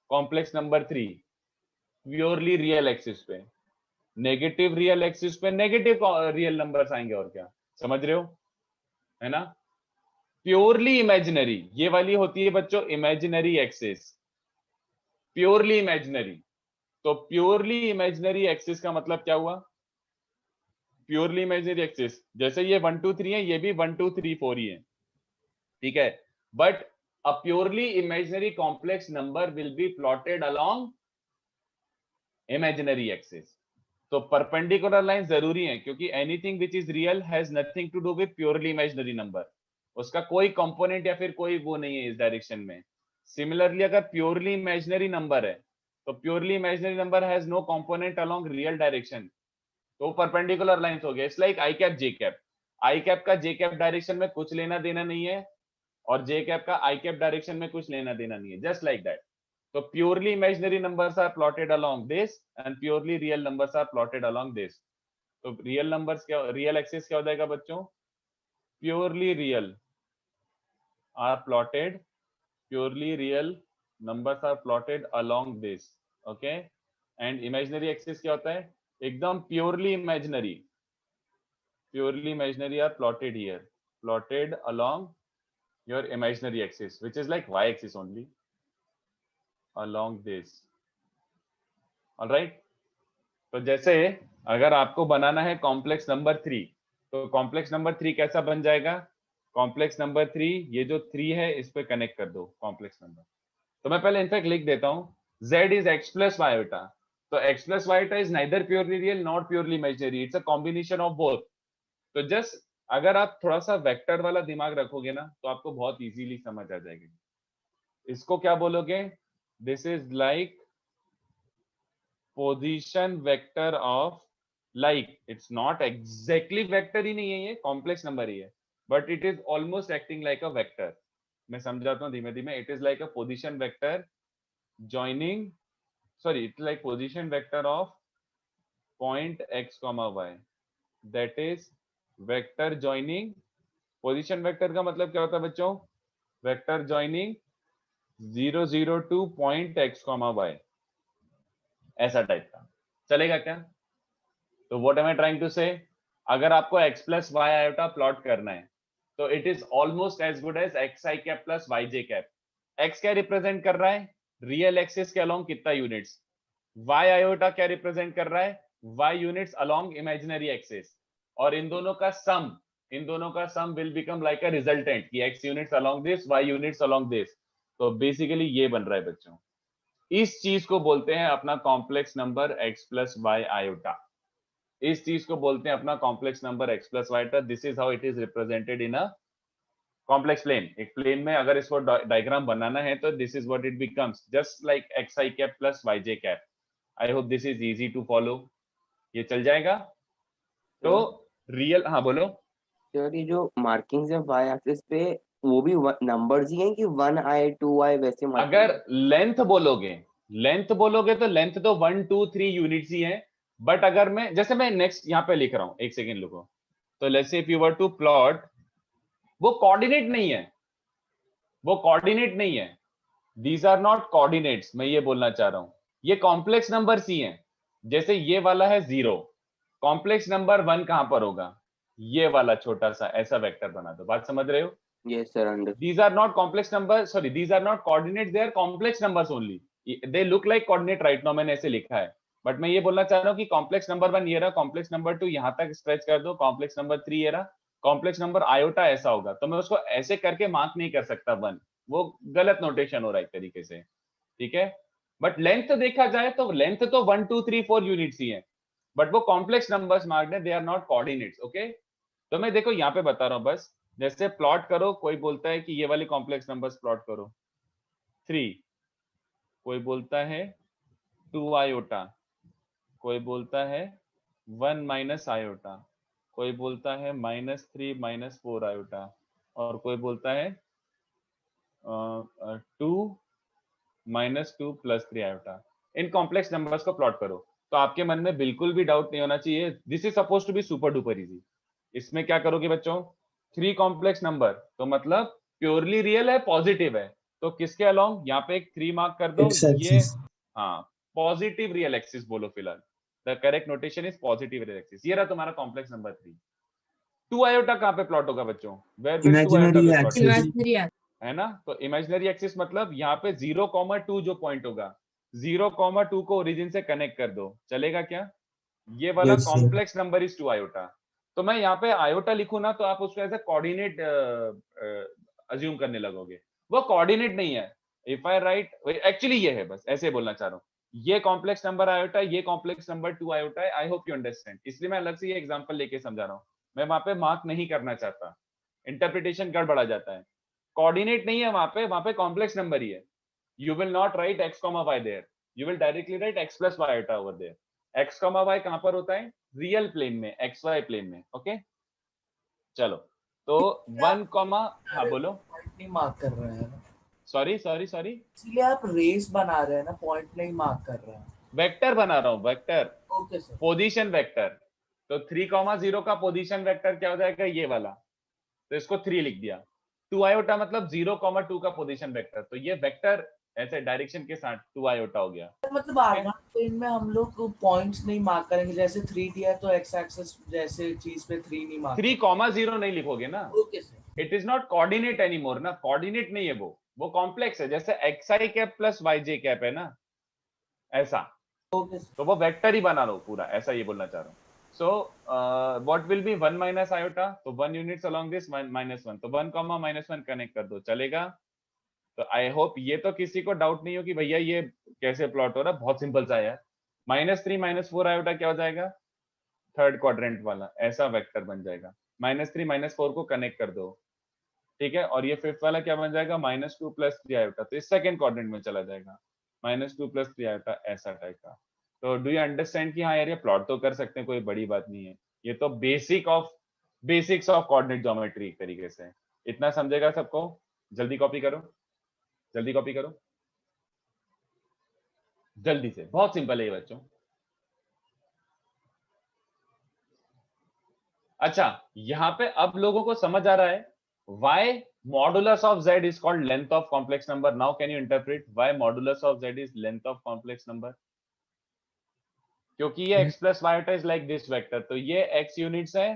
complex number 3 purely real axis पे, negative real axis पे negative real numbers आएंगे, और क्या समझ रहे हो, है ना। प्योरली इमेजिनरी ये वाली होती है बच्चों इमेजिनरी एक्सिस, प्योरली इमेजिनरी। तो प्योरली इमेजिनरी एक्सिस का मतलब क्या हुआ, प्योरली इमेजिनरी एक्सिस जैसे ये 1 2 3 है, ये भी 1 2 3 4 ही है, ठीक है। But a purely imaginary complex number will be plotted along imaginary axis. तो परपेंडिकुलर लाइन जरूरी है, क्योंकि anything which is real has nothing to do with purely imaginary number, उसका कोई कंपोनेंट या फिर कोई वो नहीं है इस डायरेक्शन में। सिमिलरली अगर प्योरली इमेजिनरी नंबर है, तो purely imaginary number has no component along real direction, तो परपेंडिकुलर लाइंस हो गए। It's like i cap j cap, i cap का जे कैप डायरेक्शन में कुछ लेना देना नहीं है, और जे कैप का आई कैप डायरेक्शन में कुछ लेना देना नहीं है, just like that. So purely imaginary numbers are plotted along this and purely real numbers are plotted along this. तो रियल नंबर्स क्या, रियल एक्सिस क्या हो जाएगा बच्चों? Purely real are plotted, purely real numbers are plotted along this, okay? And imaginary axis क्या होता है? एकदम purely imaginary are plotted here, plotted along your imaginary axis, which is like y axis only, along this. All right? तो जैसे अगर आपको बनाना है complex number 3, तो कॉम्प्लेक्स नंबर 3 कैसा बन जाएगा? कॉम्प्लेक्स नंबर 3, ये जो 3 है इस पे कनेक्ट कर दो कॉम्प्लेक्स नंबर। तो मैं पहले इनफैक्ट लिख देता हूं, z is x plus y iota, तो x plus y iota is neither purely real nor purely imaginary, it's a combination of both. तो जस्ट अगर आप थोड़ा सा वेक्टर वाला दिमाग रखोगे ना तो आपको बहुत इजीली समझ आ जाएगी। इसको क्या बोलोगे? This is like position vector of, like it's not exactly vector ही नहीं है, ये कॉम्प्लेक्स नंबर ही है, but it is almost acting like a vector. मैं समझाता हूँ धीमे धीमे। It is like a position vector joining, sorry, it's like position vector of point x comma y, that is vector joining, position vector का मतलब क्या होता है बच्चों? vector joining 0 0 to point x comma y, ऐसा टाइप का चलेगा क्या? तो what am I trying to say? अगर आपको x plus y iota plot करना है तो it is almost as good as xi cap plus yj cap. x क्या रिप्रेजेंट कर रहा है? रियल एक्सिस के अलोंग कितना यूनिट्स? y आयोटा क्या रिप्रेजेंट कर रहा है? y units along imaginary axis, और इन दोनों का sum will become like a resultant कि x units along this, y units along this. तो बेसिकली ये बन रहा है बच्चों, इस चीज को बोलते हैं अपना complex number x plus Y iota, इस चीज को बोलते हैं अपना complex number x plus Y iota. This is how it is represented in a complex plane. एक प्लेन में अगर इसको डायग्राम बनाना है तो this is what it becomes, just like xi cap plus yj cap. I hope this is easy to follow, ये चल जाएगा। तो रियल, हाँ बोलो। सर ये जो मार्किंग्स है वाई एक्सिस पे वो भी नंबर्स ही हैं कि 1i 2i वैसे अगर लेंथ बोलोगे तो लेंथ तो 1 2 3 यूनिट्स ही है, बट अगर मैं जैसे मैं नेक्स्ट यहाँ पे लिख रहा हूँ, एक सेकेंड लिखो, तो let's say if you were to plot, वो कोऑर्डिनेट नहीं है, दीज आर नॉट कोऑर्डिनेट्स, मैं ये बोलना चाह रहा हूं, ये कॉम्प्लेक्स नंबर्स ही हैं। जैसे ये वाला है 0, कॉम्प्लेक्स नंबर 1 कहां पर होगा? ये वाला छोटा सा ऐसा वेक्टर बना दो, बात समझ रहे हो? Yes sir, understood. These are not complex number, sorry these are not coordinates, they are complex numbers only, they look like coordinate right now, मैंने ऐसे लिखा है, बट मैं ये बोलना चाह रहा हूँ कि कॉम्प्लेक्स नंबर 1 ये रहा, कॉम्प्लेक्स नंबर 2 यहां तक स्ट्रेच कर दो, कॉम्प्लेक्स नंबर 3 ये रहा, कॉम्प्लेक्स नंबर आयोटा ऐसा होगा, तो मैं उसको ऐसे करके मार्क नहीं कर सकता 1, वो गलत नोटेशन हो रहा है एक तरीके से, ठीक है? बट लेंथ देखा जाए तो लेंथ तो 1 2 3 4 यूनिट्स ही है, बट वो कॉम्प्लेक्स नंबर्स मार्क्ड है, they are not coordinates. Okay, तो मैं देखो यहाँ पे बता रहा हूँ बस, जैसे प्लॉट करो, कोई बोलता है कि ये वाली कॉम्प्लेक्स नंबर्स प्लॉट करो 3, कोई बोलता है 2 आयोटा, कोई बोलता है 1 माइनस आयोटा, कोई बोलता है -3 -4 आयोटा, और कोई बोलता है 2 -2 + 3 आयोटा। इन कॉम्प्लेक्स नंबर्स को प्लॉट करो, तो आपके मन में बिल्कुल भी डाउट नहीं होना चाहिए, this is suppose to be super duper easy. इसमें क्या करोगे बच्चों? 3 कॉम्प्लेक्स नंबर, तो मतलब प्योरली रियल है, पॉजिटिव है, तो किसके अलोंग? यहाँ पे एक 3 मार्क कर दो, ये हाँ पॉजिटिव रियल एक्सिस बोलो फिलहाल, the correct notation is positive real axis. ये रहा तुम्हारा कॉम्प्लेक्स नंबर 3। 2 आयोटा कहाँ पे प्लॉट होगा बच्चों? Where will 2 iota be plot, है ना? तो इमेजिनरी एक्सिस मतलब यहाँ पे 0,2 जो पॉइंट होगा, 0,2 को ओरिजिन से कनेक्ट कर दो, चलेगा क्या? ये वाला कॉम्प्लेक्स नंबर इज 2 आयोटा। तो मैं यहाँ पे आयोटा लिखूं ना, तो आप उसको एज ए कोऑर्डिनेट अज्यूम करने लगोगे, वो कोऑर्डिनेट नहीं है। इफ आई राइट, एक्चुअली ये है, बस ऐसे बोलना चाह रहा हूँ, ये कॉम्प्लेक्स नंबर आयोटा, ये कॉम्प्लेक्स नंबर 2 आयोटा है। आई होप यू अंडरस्टैंड, इसलिए मैं अलग से ये एग्जांपल लेके समझा रहा हूँ, मैं वहां पे मार्क नहीं करना चाहता, इंटरप्रिटेशन गड़बड़ा जाता है। कोऑर्डिनेट नहीं है वहां पे कॉम्प्लेक्स नंबर ही है। You will not write x, y there, you will directly write x + y iota over there. x, y कहां पर होता है? रियल प्लेन में, xy प्लेन में। ओके चलो, तो 1, हाँ बोलो। पॉइंट नहीं मार्क कर रहे हैं ना, सॉरी, इसलिए आप रेस बना रहे हैं ना, पॉइंट नहीं मार्क कर रहे हैं। वेक्टर बना रहा हूँ, vector, okay sir. Position vector, तो 3,0 का पोजीशन वेक्टर क्या हो जाएगा, ये वाला, तो इसको 3 लिख दिया। 2 आयोटा मतलब 0,2 का पोजीशन वेक्टर, तो ये वेक्टर ऐसे डायरेक्शन के साथ 2 आयोटा हो गया। मतलब आर्गन प्लेन में हम लोग पॉइंट्स नहीं मार्क करेंगे, जैसे 3 दिया है तो एक्स एक्सिस जैसे चीज पे 3 नहीं मार्क 3,0 नहीं लिखोगे ना, okay sir. It is not coordinate anymore ना, कोऑर्डिनेट नहीं है वो कॉम्प्लेक्स है, जैसे xi cap plus yj cap है ना, ऐसा, ओके सर। तो वो वेक्टर ही बना लो पूरा, ऐसा ये बोलना चाह रहा हूँ। So what will be 1 minus iota, तो 1 यूनिट्स अलोंग दिस -1, तो 1, -1 कनेक्ट कर दो, चलेगा। तो आई होप ये तो किसी को डाउट नहीं हो कि भैया ये कैसे प्लॉट हो रहा है, बहुत सिंपल सा है यार। -3 -4 आयोटा क्या हो जाएगा, थर्ड क्वाड्रेंट वाला ऐसा वेक्टर बन जाएगा। -3 -4 को कनेक्ट कर दो, ठीक है, और ये फिफ्थ वाला क्या बन जाएगा, -2 + 3 आयोटा, तो इस सेकंड क्वाड्रेंट में चला जाएगा, -2 + 3 आयोटा ऐसा टाइप का। तो डू यू अंडरस्टैंड कि हाँ यार ये प्लॉट तो कर सकते हैं, कोई बड़ी बात नहीं है, ये तो बेसिक्स ऑफ कोऑर्डिनेट ज्योमेट्री एक तरीके से। इतना समझेगा सबको? जल्दी कॉपी करो, जल्दी कॉपी करो, जल्दी से, बहुत सिंपल है ये बच्चों। अच्छा, यहाँ पे अब लोगों को समझ आ रहा है why modulus of z is called length of complex number. Now can you interpret why modulus of z is length of complex number? क्योंकि ये x plus y is like this vector, तो ये x यूनिट्स है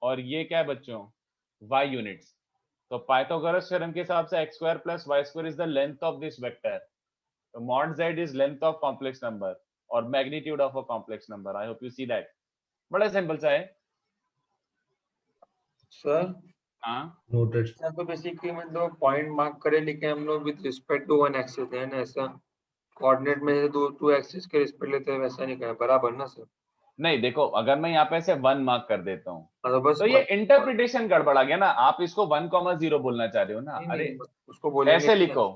और ये क्या है बच्चों, y यूनिट्स। तो पाइथागोरस थ्योरम के हिसाब से x² + y² is the length of this vector. तो mod z is length of complex number और magnitude of a complex number. I hope you see that. बड़ा सिंपल सा है। सर हाँ, Noted. सर तो बेसिकली मतलब पॉइंट मार्क करे लेके हम लोग with respect to one axis है ना, ऐसा कोऑर्डिनेट में से टू एक्सिस के रिस्पेक्ट लेते हैं वैसा नहीं करना, बराबर ना सर? नहीं देखो, अगर मैं यहाँ पे से 1 मार्क कर देता हूँ मतलब बस तो ये इंटरप्रिटेशन गड़बड़ा गया ना, आप इसको 1,0 बोलना चाह रहे हो ना, नहीं, अरे नहीं, उसको बोलेंगे ऐसे कि- लिखो,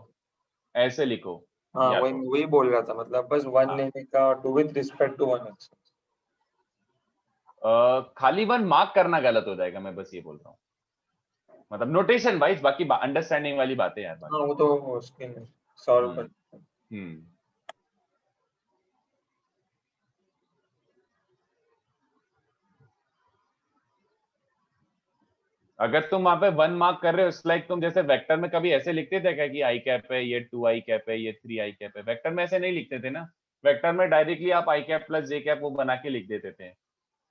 ऐसे लिखो, हाँ या वही तो वही बोल रहा था, मतलब बस वन हाँ। लेने का two with respect to one axis. खाली 1 मार्क करना गलत हो जाएगा, मैं बस ये बोल रहा हूँ, मतलब नोटेशन वाइज, बाकी अंडरस्टैंडिंग वाली बातें यार बाकी। हाँ वो तो उसके सॉल्व कर। हम्म, अगर तुम वहां पे 1 मार्क कर रहे हो, इट्स लाइक तुम जैसे वेक्टर में कभी ऐसे लिखते थे क्या कि आई कैप है, ये 2 आई कैप है, ये 3 आई कैप है, वेक्टर में ऐसे नहीं लिखते थे ना, वेक्टर में डायरेक्टली आप आई कैप प्लस जे कैप वो बना के लिख देते थे,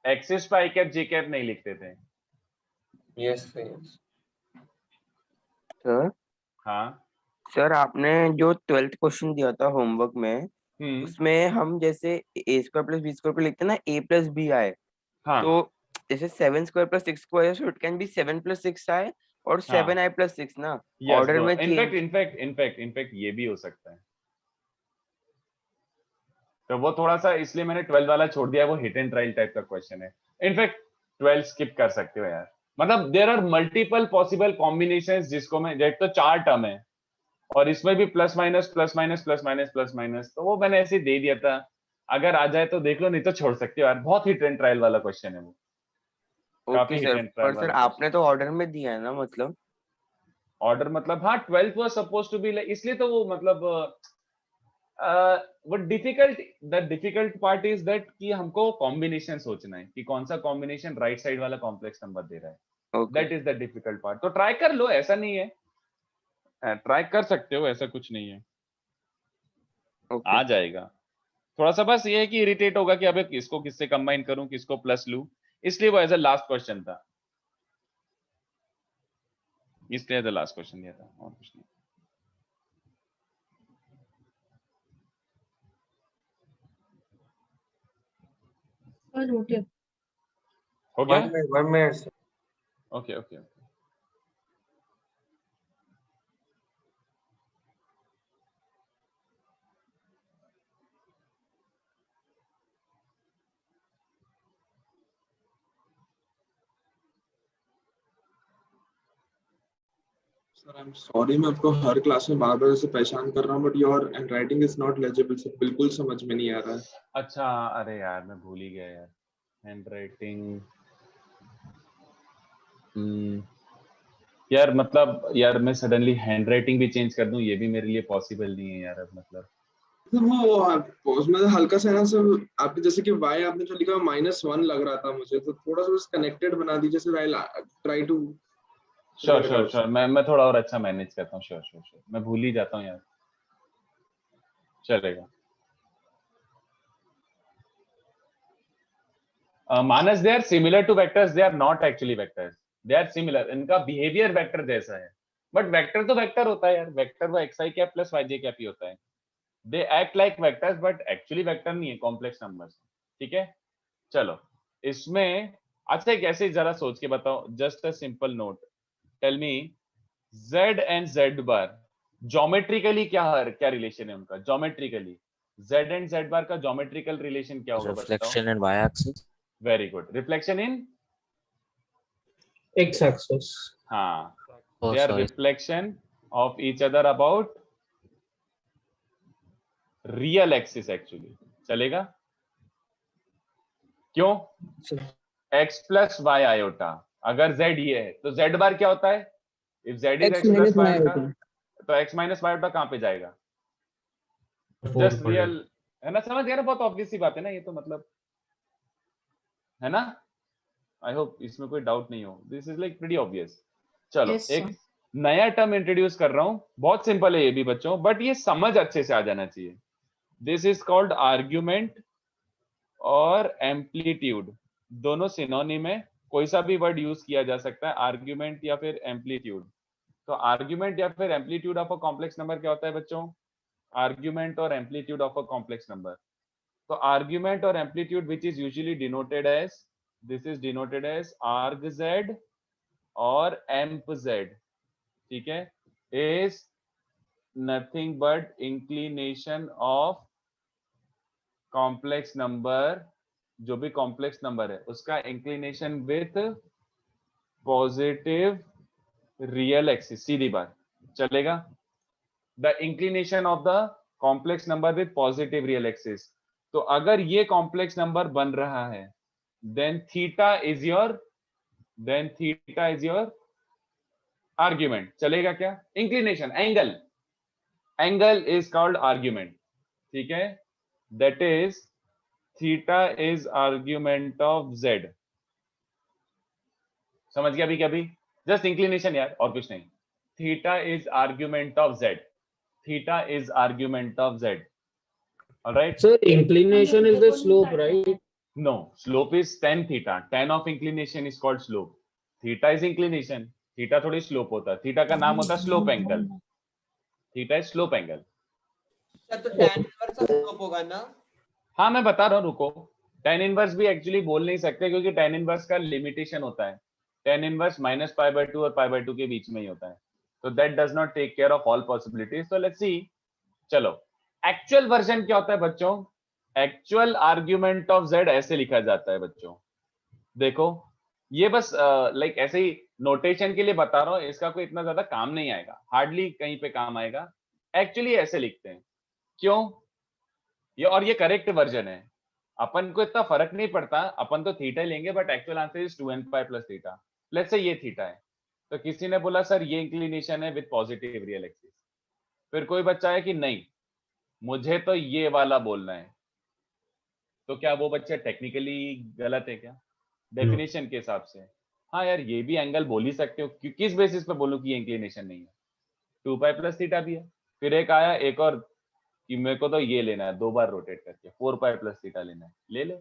एक्सिस पे आई कैप जे कैप नहीं लिखते थे। यस यस सर हाँ, सर आपने जो 12th क्वेश्चन दिया था होमवर्क में, उसमें हम जैसे a² + b² पे लिखते हैं ना a + bi, हाँ, तो जैसे 7² + 6² so it can be 7 + 6i और 7i + 6 ना, ऑर्डर में चेंज। इनफैक्ट ये भी हो सकता है, तो वो थोड़ा सा इसलिए मैंने 12 वाला छोड़ दिया, वो हिट एंड ट्रायल टाइप का क्वेश्चन है। इनफैक्ट 12 स्किप कर सकते हो यार, मतलब there are multiple possible combinations, जिसको मैं देख तो 4 टर्म है और इसमें भी plus minus plus minus plus minus plus minus, तो वो मैंने ऐसे ही दे दिया था, अगर आ जाए तो देख लो, नहीं तो छोड़ सकते हो यार, बहुत हिट एंड ट्रायल वाला क्वेश्चन है वो, काफी okay hit sir, and trial पर सर वाला आपने तो ऑर्डर में दिया है ना, मतलब ऑर्डर, मतलब हाँ 12th was suppose to B, इसलिए तो वो मतलब वो डिफिकल्ट पार्ट इज दैट कि हमको कॉम्बिनेशन सोचना है कि कौन सा कॉम्बिनेशन राइट साइड वाला कॉम्प्लेक्स नंबर दे रहा है, okay that is the difficult part. तो ट्राई कर लो, ऐसा नहीं है, ट्राई कर सकते हो, ऐसा कुछ नहीं है, ओके आ जाएगा। थोड़ा सा बस ये है कि इरिटेट होगा कि अबे किसको किससे कंबाइन करूं, किसको प्लस लूं, इसलिए वो एज अ लास्ट क्वेश्चन था, इसलिए एज अ लास्ट क्वेश्चन दिया था, और कुछ नहीं। हो गया, 1 minute. Okay okay. Sir I am sorry, मैं आपको हर क्लास में बार बार ऐसे परेशान कर रहा हूँ, but your handwriting is not legible sir, बिल्कुल समझ में नहीं आ रहा है। अच्छा, अरे यार मैं भूल ही गया यार, हैंडराइटिंग, यार मतलब यार मैं सडनली हैंडराइटिंग भी चेंज कर दूं, ये भी मेरे लिए पॉसिबल नहीं है यार, अब मतलब तो वो उसमें हल्का सा ना सर, आपके जैसे कि y आपने जो लिखा -1 लग रहा था मुझे, तो थोड़ा सा उसको कनेक्टेड बना दीजिए sir. I try to sure मैं थोड़ा और अच्छा मैनेज करता हूँ। श्योर मैं भूल ही जाता हूँ यार, चलेगा। Manas, they are similar to vectors, they are not actually vectors, they are similar. इनका बिहेवियर वेक्टर जैसा है, बट वेक्टर तो वेक्टर होता है यार। वेक्टर वो xi cap plus yj cap ही होता है। They act like vectors but actually vector नहीं है, कॉम्प्लेक्स नंबर्स। ठीक है, चलो इसमें अच्छा एक ऐसे जरा सोच के बताओ, just a simple note, tell me z and z bar geometrically क्या रिलेशन है उनका? Geometrically z and z bar का ज्योमेट्रिकल रिलेशन क्या होगा? Reflection in y-axis. Very good. Reflection in x axis. हाँ, Oh, they are sorry. reflection of each other about real axis actually। चलेगा? क्यों? x plus y iota, अगर z ये है तो z बार क्या होता है? If z is x plus y iota, तो x minus y iota कहाँ पे जाएगा? Just real, है ना? समझ गया ना? बहुत ऑब्वियस सी बात है ना ये तो, मतलब है ना? आई होप इसमें कोई डाउट नहीं हो। This is like pretty obvious. चलो Yes, एक नया टर्म इंट्रोड्यूस कर रहा हूं, बहुत सिंपल है ये भी बच्चों, बट ये समझ अच्छे से आ जाना चाहिए। दिस इज कॉल्ड आर्ग्यूमेंट और एम्पलीट्यूड, दोनों सिनोनिम है। कोई सा भी वर्ड यूज किया जा सकता है, आर्ग्यूमेंट या फिर एम्पलीट्यूड। तो आर्ग्यूमेंट या फिर amplitude of a complex number क्या होता है बच्चों? आर्ग्यूमेंट और amplitude of a complex number. तो आर्ग्यूमेंट और amplitude which is usually denoted as, this is denoted as arg z और एम्प z, ठीक है, is nothing but inclination of complex number, जो भी कॉम्प्लेक्स नंबर है उसका inclination with positive real axis. सीधी बात, चलेगा? The inclination of the complex number with positive real axis. तो अगर ये कॉम्प्लेक्स नंबर बन रहा है, then theta is your argument। चलेगा क्या? Inclination, angle is called argument, ठीक है? That is theta is argument of z। समझ गया? अभी क्या? अभी जस्ट इंक्लिनेशन यार, और कुछ नहीं। Theta is argument of z, theta is argument of z। Alright Sir, inclination is the slope, right? No, slope is tan theta. Tan of inclination is called slope. Theta is inclination. Theta थोड़ी slope होता है। Theta का नाम होता है slope angle. Theta is slope angle. तो tan inverse का slope होगा ना? हाँ मैं बता रहा हूँ, रुको। tan इनवर्स भी एक्चुअली बोल नहीं सकते क्योंकि tan इनवर्स का लिमिटेशन होता है। tan इनवर्स -π/2 और π/2 के बीच में ही होता है। तो that does not take care of all possibilities. So let's see. चलो, एक्चुअल वर्जन क्या होता है बच्चों? एक्चुअल आर्ग्यूमेंट ऑफ z ऐसे लिखा जाता है बच्चों। देखो ये बस लाइक ऐसे ही नोटेशन के लिए बता रहा हूँ, इसका कोई इतना ज्यादा काम नहीं आएगा, हार्डली कहीं पे काम आएगा। एक्चुअली ऐसे लिखते हैं। क्यों? ये और ये करेक्ट वर्जन है, अपन को इतना फर्क नहीं पड़ता, अपन तो थीटा लेंगे, but actual answer is 2nπ + theta. Let's say ये थीटा है, तो किसी ने बोला सर ये इंक्लिनेशन है विद पॉजिटिव रियल एक्सिस। फिर कोई बच्चा है कि नहीं मुझे तो ये वाला बोलना है, तो क्या वो बच्चा टेक्निकली गलत है क्या डेफिनेशन के हिसाब से? हाँ यार ये भी एंगल बोल ही सकते हो, किस बेसिस पे बोलूं कि ये इंक्लिनेशन नहीं है? 2π + थीटा भी है। फिर एक आया एक और कि मेरे को तो ये लेना है 2 बार रोटेट करके, 4π + थीटा लेना है, ले ले।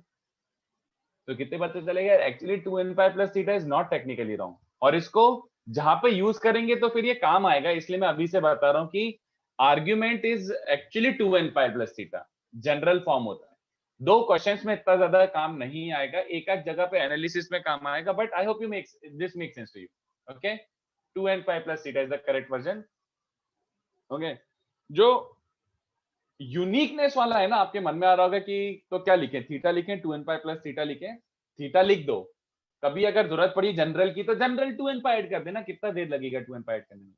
तो कितने पता चलेगा? Actually 2nπ + theta is not technically wrong, और इसको जहां पे यूज करेंगे तो फिर ये काम आएगा, इसलिए मैं अभी से बता रहा हूँ कि argument is actually 2nπ + theta, general form होता है। 2 क्वेश्चंस में इतना ज्यादा काम नहीं आएगा, एक एक जगह पे एनालिसिस में काम आएगा, but I hope you makes this make sense to you. Okay, 2nπ + theta is the correct version. Okay, जो यूनिकनेस वाला है ना, आपके मन में आ रहा होगा कि तो क्या लिखें, थीटा लिखें, 2nπ + थीटा लिखें? थीटा लिख दो, कभी अगर जरूरत पड़ी जनरल की तो जनरल 2nπ ऐड कर देना, कितना देर लगेगा 2nπ ऐड करने में।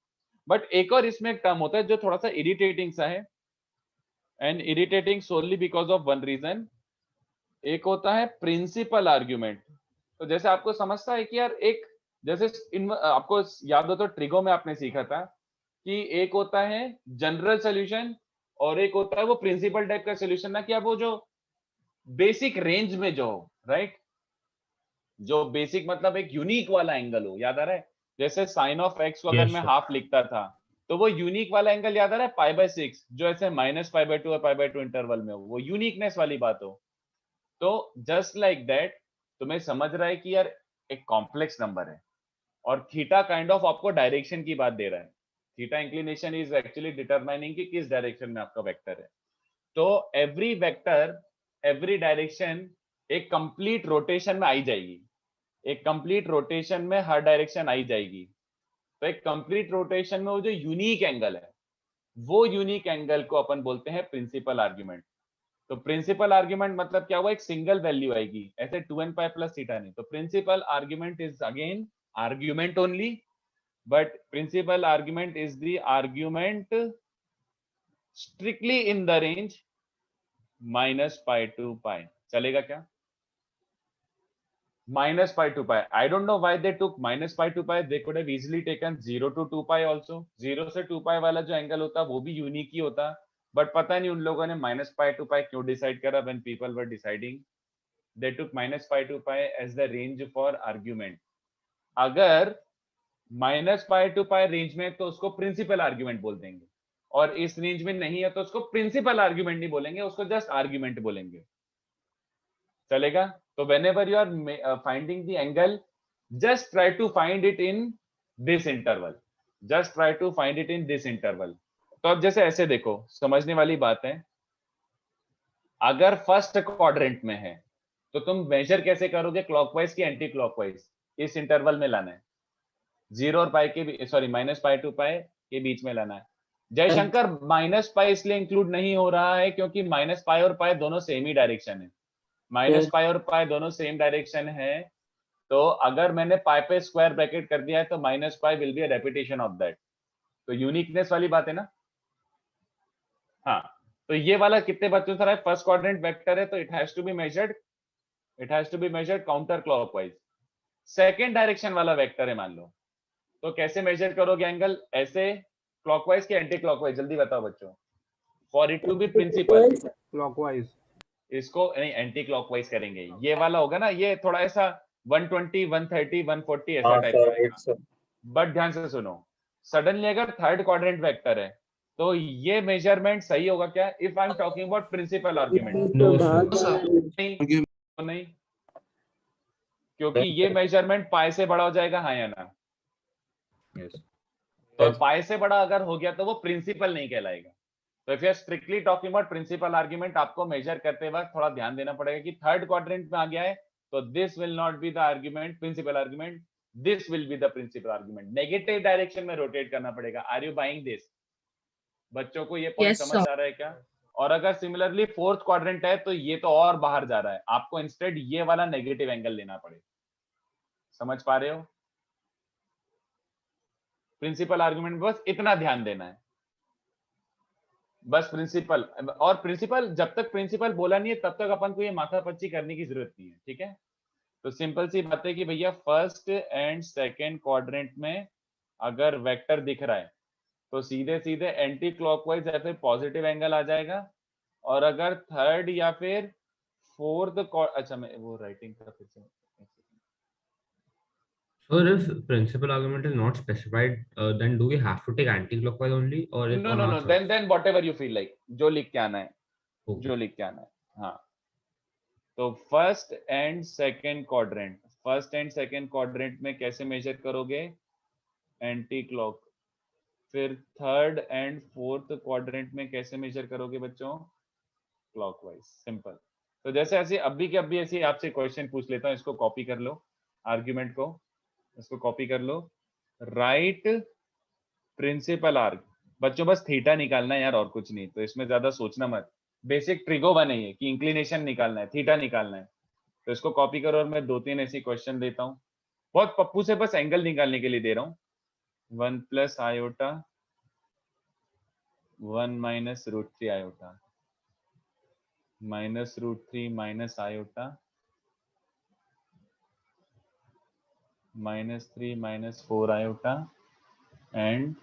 बट एक और इसमें एक टर्म होता है जो थोड़ा सा इरिटेटिंग सा है, and irritating so only because of one reason. एक होता है प्रिंसिपल आर्ग्यूमेंट। तो जैसे आपको समझता है कि यार एक जैसे आपको याद हो तो ट्रिगो में आपने सीखा था कि एक होता है जनरल सॉल्यूशन और एक होता है वो प्रिंसिपल टाइप का सोल्यूशन ना, कि आप वो जो बेसिक रेंज में जो राइट, जो बेसिक मतलब एक यूनिक वाला एंगल हो, याद आ रहा है? जैसे साइन ऑफ एक्स को अगर Yes, मैं sir. हाफ लिखता था तो वो यूनिक वाला एंगल याद आ रहा है, π/6, जो ऐसे -π/2 और π/2 इंटरवल में हो, वो यूनिकनेस वाली बात हो। तो जस्ट लाइक दैट तुम्हें समझ रहा है कि यार एक कॉम्प्लेक्स नंबर है और थीटा काइंड ऑफ आपको डायरेक्शन की बात दे रहा है। Theta inclination is actually determining कि किस डायरेक्शन में आपका वेक्टर है। तो एवरी वेक्टर, एवरी डायरेक्शन एक कंप्लीट रोटेशन में आई जाएगी, एक कंप्लीट रोटेशन में हर डायरेक्शन आई जाएगी। तो एक कंप्लीट रोटेशन में वो जो यूनिक एंगल है, वो यूनिक एंगल को अपन बोलते हैं प्रिंसिपल आर्ग्यूमेंट। तो प्रिंसिपल आर्ग्यूमेंट मतलब क्या हुआ, एक सिंगल वैल्यू आएगी, ऐसे 2n π + थीटा नहीं। तो principal argument is again argument only, but principal argument is the argument strictly in the range -π to π। चलेगा क्या? -π to π, I don't know why they took -π to π, they could have easily taken 0 to 2π also। 0 से 2π वाला जो angle होता वो भी unique ही होता, but पता नहीं उन लोगों ने -π to π क्यों डिसाइड करा। when people were deciding they took -π to π as the range for argument। अगर -π to π रेंज में तो उसको प्रिंसिपल आर्ग्यूमेंट बोल देंगे, और इस रेंज में नहीं है तो उसको प्रिंसिपल आर्ग्यूमेंट नहीं बोलेंगे, उसको जस्ट आर्ग्यूमेंट बोलेंगे। चलेगा? तो whenever you are finding the angle, just try to find it in this interval, just try to find it in this interval। तो अब जैसे ऐसे देखो, समझने वाली बात है, अगर फर्स्ट क्वाड्रेंट में है तो तुम मेजर कैसे करोगे, क्लॉकवाइज की एंटी क्लॉकवाइज? इस इंटरवल में लाना है, 0 और π के, सॉरी -π to π के बीच में लाना है। जयशंकर, -π इसलिए इंक्लूड नहीं हो रहा है क्योंकि -π और π दोनों सेम ही डायरेक्शन है, -π और π दोनों सेम डायरेक्शन है। तो अगर मैंने π पे स्क्वायर ब्रैकेट कर दिया है तो -π will be a repetition of that. तो यूनिकनेस वाली बात है ना। हाँ, तो ये वाला कितने बच्चों से रहा है, फर्स्ट क्वाड्रेंट वेक्टर है तो it has to be measured counter clockwise. Second direction वाला वेक्टर है मान लो, तो कैसे मेजर करोगे एंगल? ऐसे क्लॉकवाइज के एंटी क्लॉकवाइज? जल्दी बताओ बच्चों। For it to be principal clockwise, इसको नहीं एंटी क्लॉकवाइज करेंगे। ये वाला होगा ना, ये थोड़ा ऐसा 120 130 140 ऐसा टाइप का आएगा। बट ध्यान से सुनो, सडनली अगर थर्ड क्वाड्रेंट वेक्टर है तो ये मेजरमेंट सही होगा क्या? If I am talking about principal argument. No, sir. नहीं, क्योंकि ये मेजरमेंट पाई से बड़ा हो जाएगा, हाँ या ना? Yes. तो पाई से बड़ा अगर हो गया तो वो प्रिंसिपल नहीं कहलाएगा। तो if you are strictly talking about principal argument, आपको मेजर करते वक्त थोड़ा ध्यान देना पड़ेगा कि थर्ड क्वाड्रेंट में आ गया है तो this will not be the argument principal argument, this will be the principal argument. Negative direction में रोटेट करना पड़ेगा। Are you buying this? बच्चों को ये पॉइंट समझ आ रहा है क्या? और अगर सिमिलरली फोर्थ क्वाड्रेंट है तो ये तो और बाहर जा रहा है, आपको इंस्टेड ये वाला नेगेटिव एंगल लेना पड़ेगा। समझ पा रहे हो? प्रिंसिपल आर्गुमेंट बस इतना ध्यान देना है, बस प्रिंसिपल। और प्रिंसिपल, जब तक प्रिंसिपल बोला नहीं है तब तक अपन को ये माथापच्ची करने की जरूरत नहीं है, ठीक है? तो सिंपल सी बात है कि भैया फर्स्ट एंड सेकंड क्वाड्रेंट में अगर वेक्टर दिख रहा है तो सीधे सीधे एंटी क्लॉकवाइज या फिर पॉजिटिव एंगल आ जाएगा। और अगर थर्ड या फिर फोर्थ, अच्छा मैं वो राइटिंग का फिर से। So if principal argument is not specified, then do we have to take anti-clockwise only, or it's No on no our no, choice? then whatever you feel like, जो लिख के आना है, Okay. जो लिख के आना है। हाँ, तो फर्स्ट एंड सेकंड क्वाड्रेंट में कैसे मेजर करोगे? Anti clock. फिर थर्ड एंड फोर्थ क्वाड्रेंट में कैसे मेजर करोगे बच्चों? क्लॉकवाइज। सिंपल। तो जैसे ऐसे अभी के अभी ऐसे आपसे क्वेश्चन पूछ लेता हूँ, इसको कॉपी कर लो, आर्ग्यूमेंट को इसको कॉपी कर लो। राइट प्रिंसिपल आर्ग, बच्चों बस थीटा निकालना है यार, और कुछ नहीं। तो इसमें ज्यादा सोचना मत, बेसिक ट्रिगो वन है कि इंक्लिनेशन निकालना है, थीटा निकालना है। तो इसको कॉपी करो और मैं 2-3 ऐसी क्वेश्चन देता हूँ, बहुत पप्पू से बस एंगल निकालने के लिए दे रहा हूँ। 1 + iota 1 - √3 iota -√3 - iota -3 - 4 iota and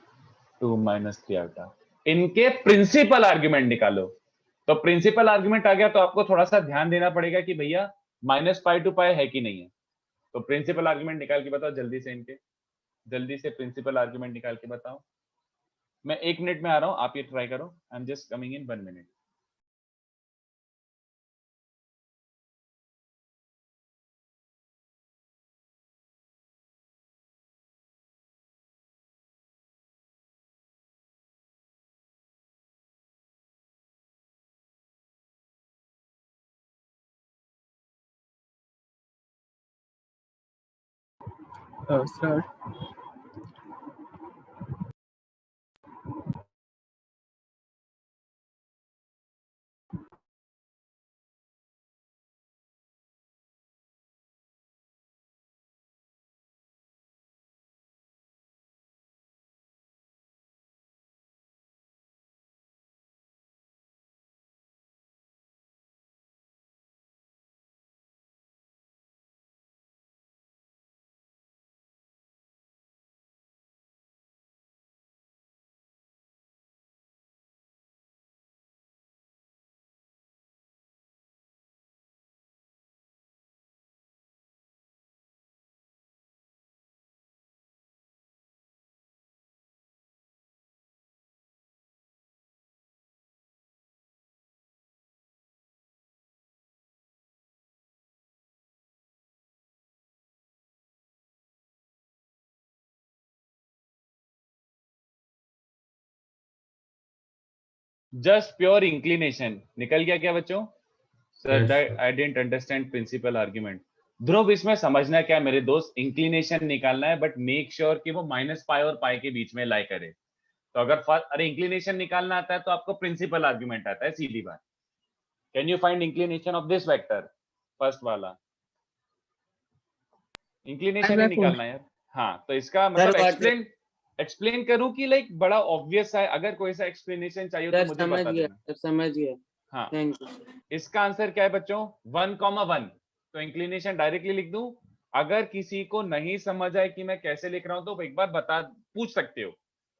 2 - 3 iota. इनके प्रिंसिपल आर्ग्यूमेंट निकालो। तो प्रिंसिपल आर्ग्यूमेंट आ गया तो आपको थोड़ा सा ध्यान देना पड़ेगा कि भैया -π to π है कि नहीं है। तो प्रिंसिपल आर्ग्यूमेंट निकाल के बताओ जल्दी से, इनके जल्दी से प्रिंसिपल आर्ग्यूमेंट निकाल के बताओ। मैं 1 मिनट में आ रहा हूं, आप ये ट्राई करो। I am just coming in 1 minute. Sir. Just pure inclination निकल गया क्या बच्चों? Sir Yes, sir. I didn't understand principal argument. Dhruv इसमें समझना क्या है मेरे दोस्त, इंक्लिनेशन निकालना है बट मेक श्योर कि वो -π और π के बीच में लाई करे। तो अगर अरे इंक्लिनेशन निकालना आता है तो आपको प्रिंसिपल आर्ग्यूमेंट आता है, सीधी बात। Can you find inclination of this vector? First वाला इंक्लिनेशन ही निकालना है यार। हाँ तो इसका मतलब एक्सप्लेन करूं कि लाइक बड़ा ऑब्वियस है, अगर कोई सा एक्सप्लेनेशन चाहिए तो मुझे बता देना। समझ गया। हाँ थैंक यू। इसका आंसर क्या है बच्चों? 1,1। तो इंक्लिनेशन डायरेक्टली लिख दूं? अगर किसी को नहीं समझ आए कि मैं कैसे लिख रहा हूं तो एक बार पूछ सकते हो,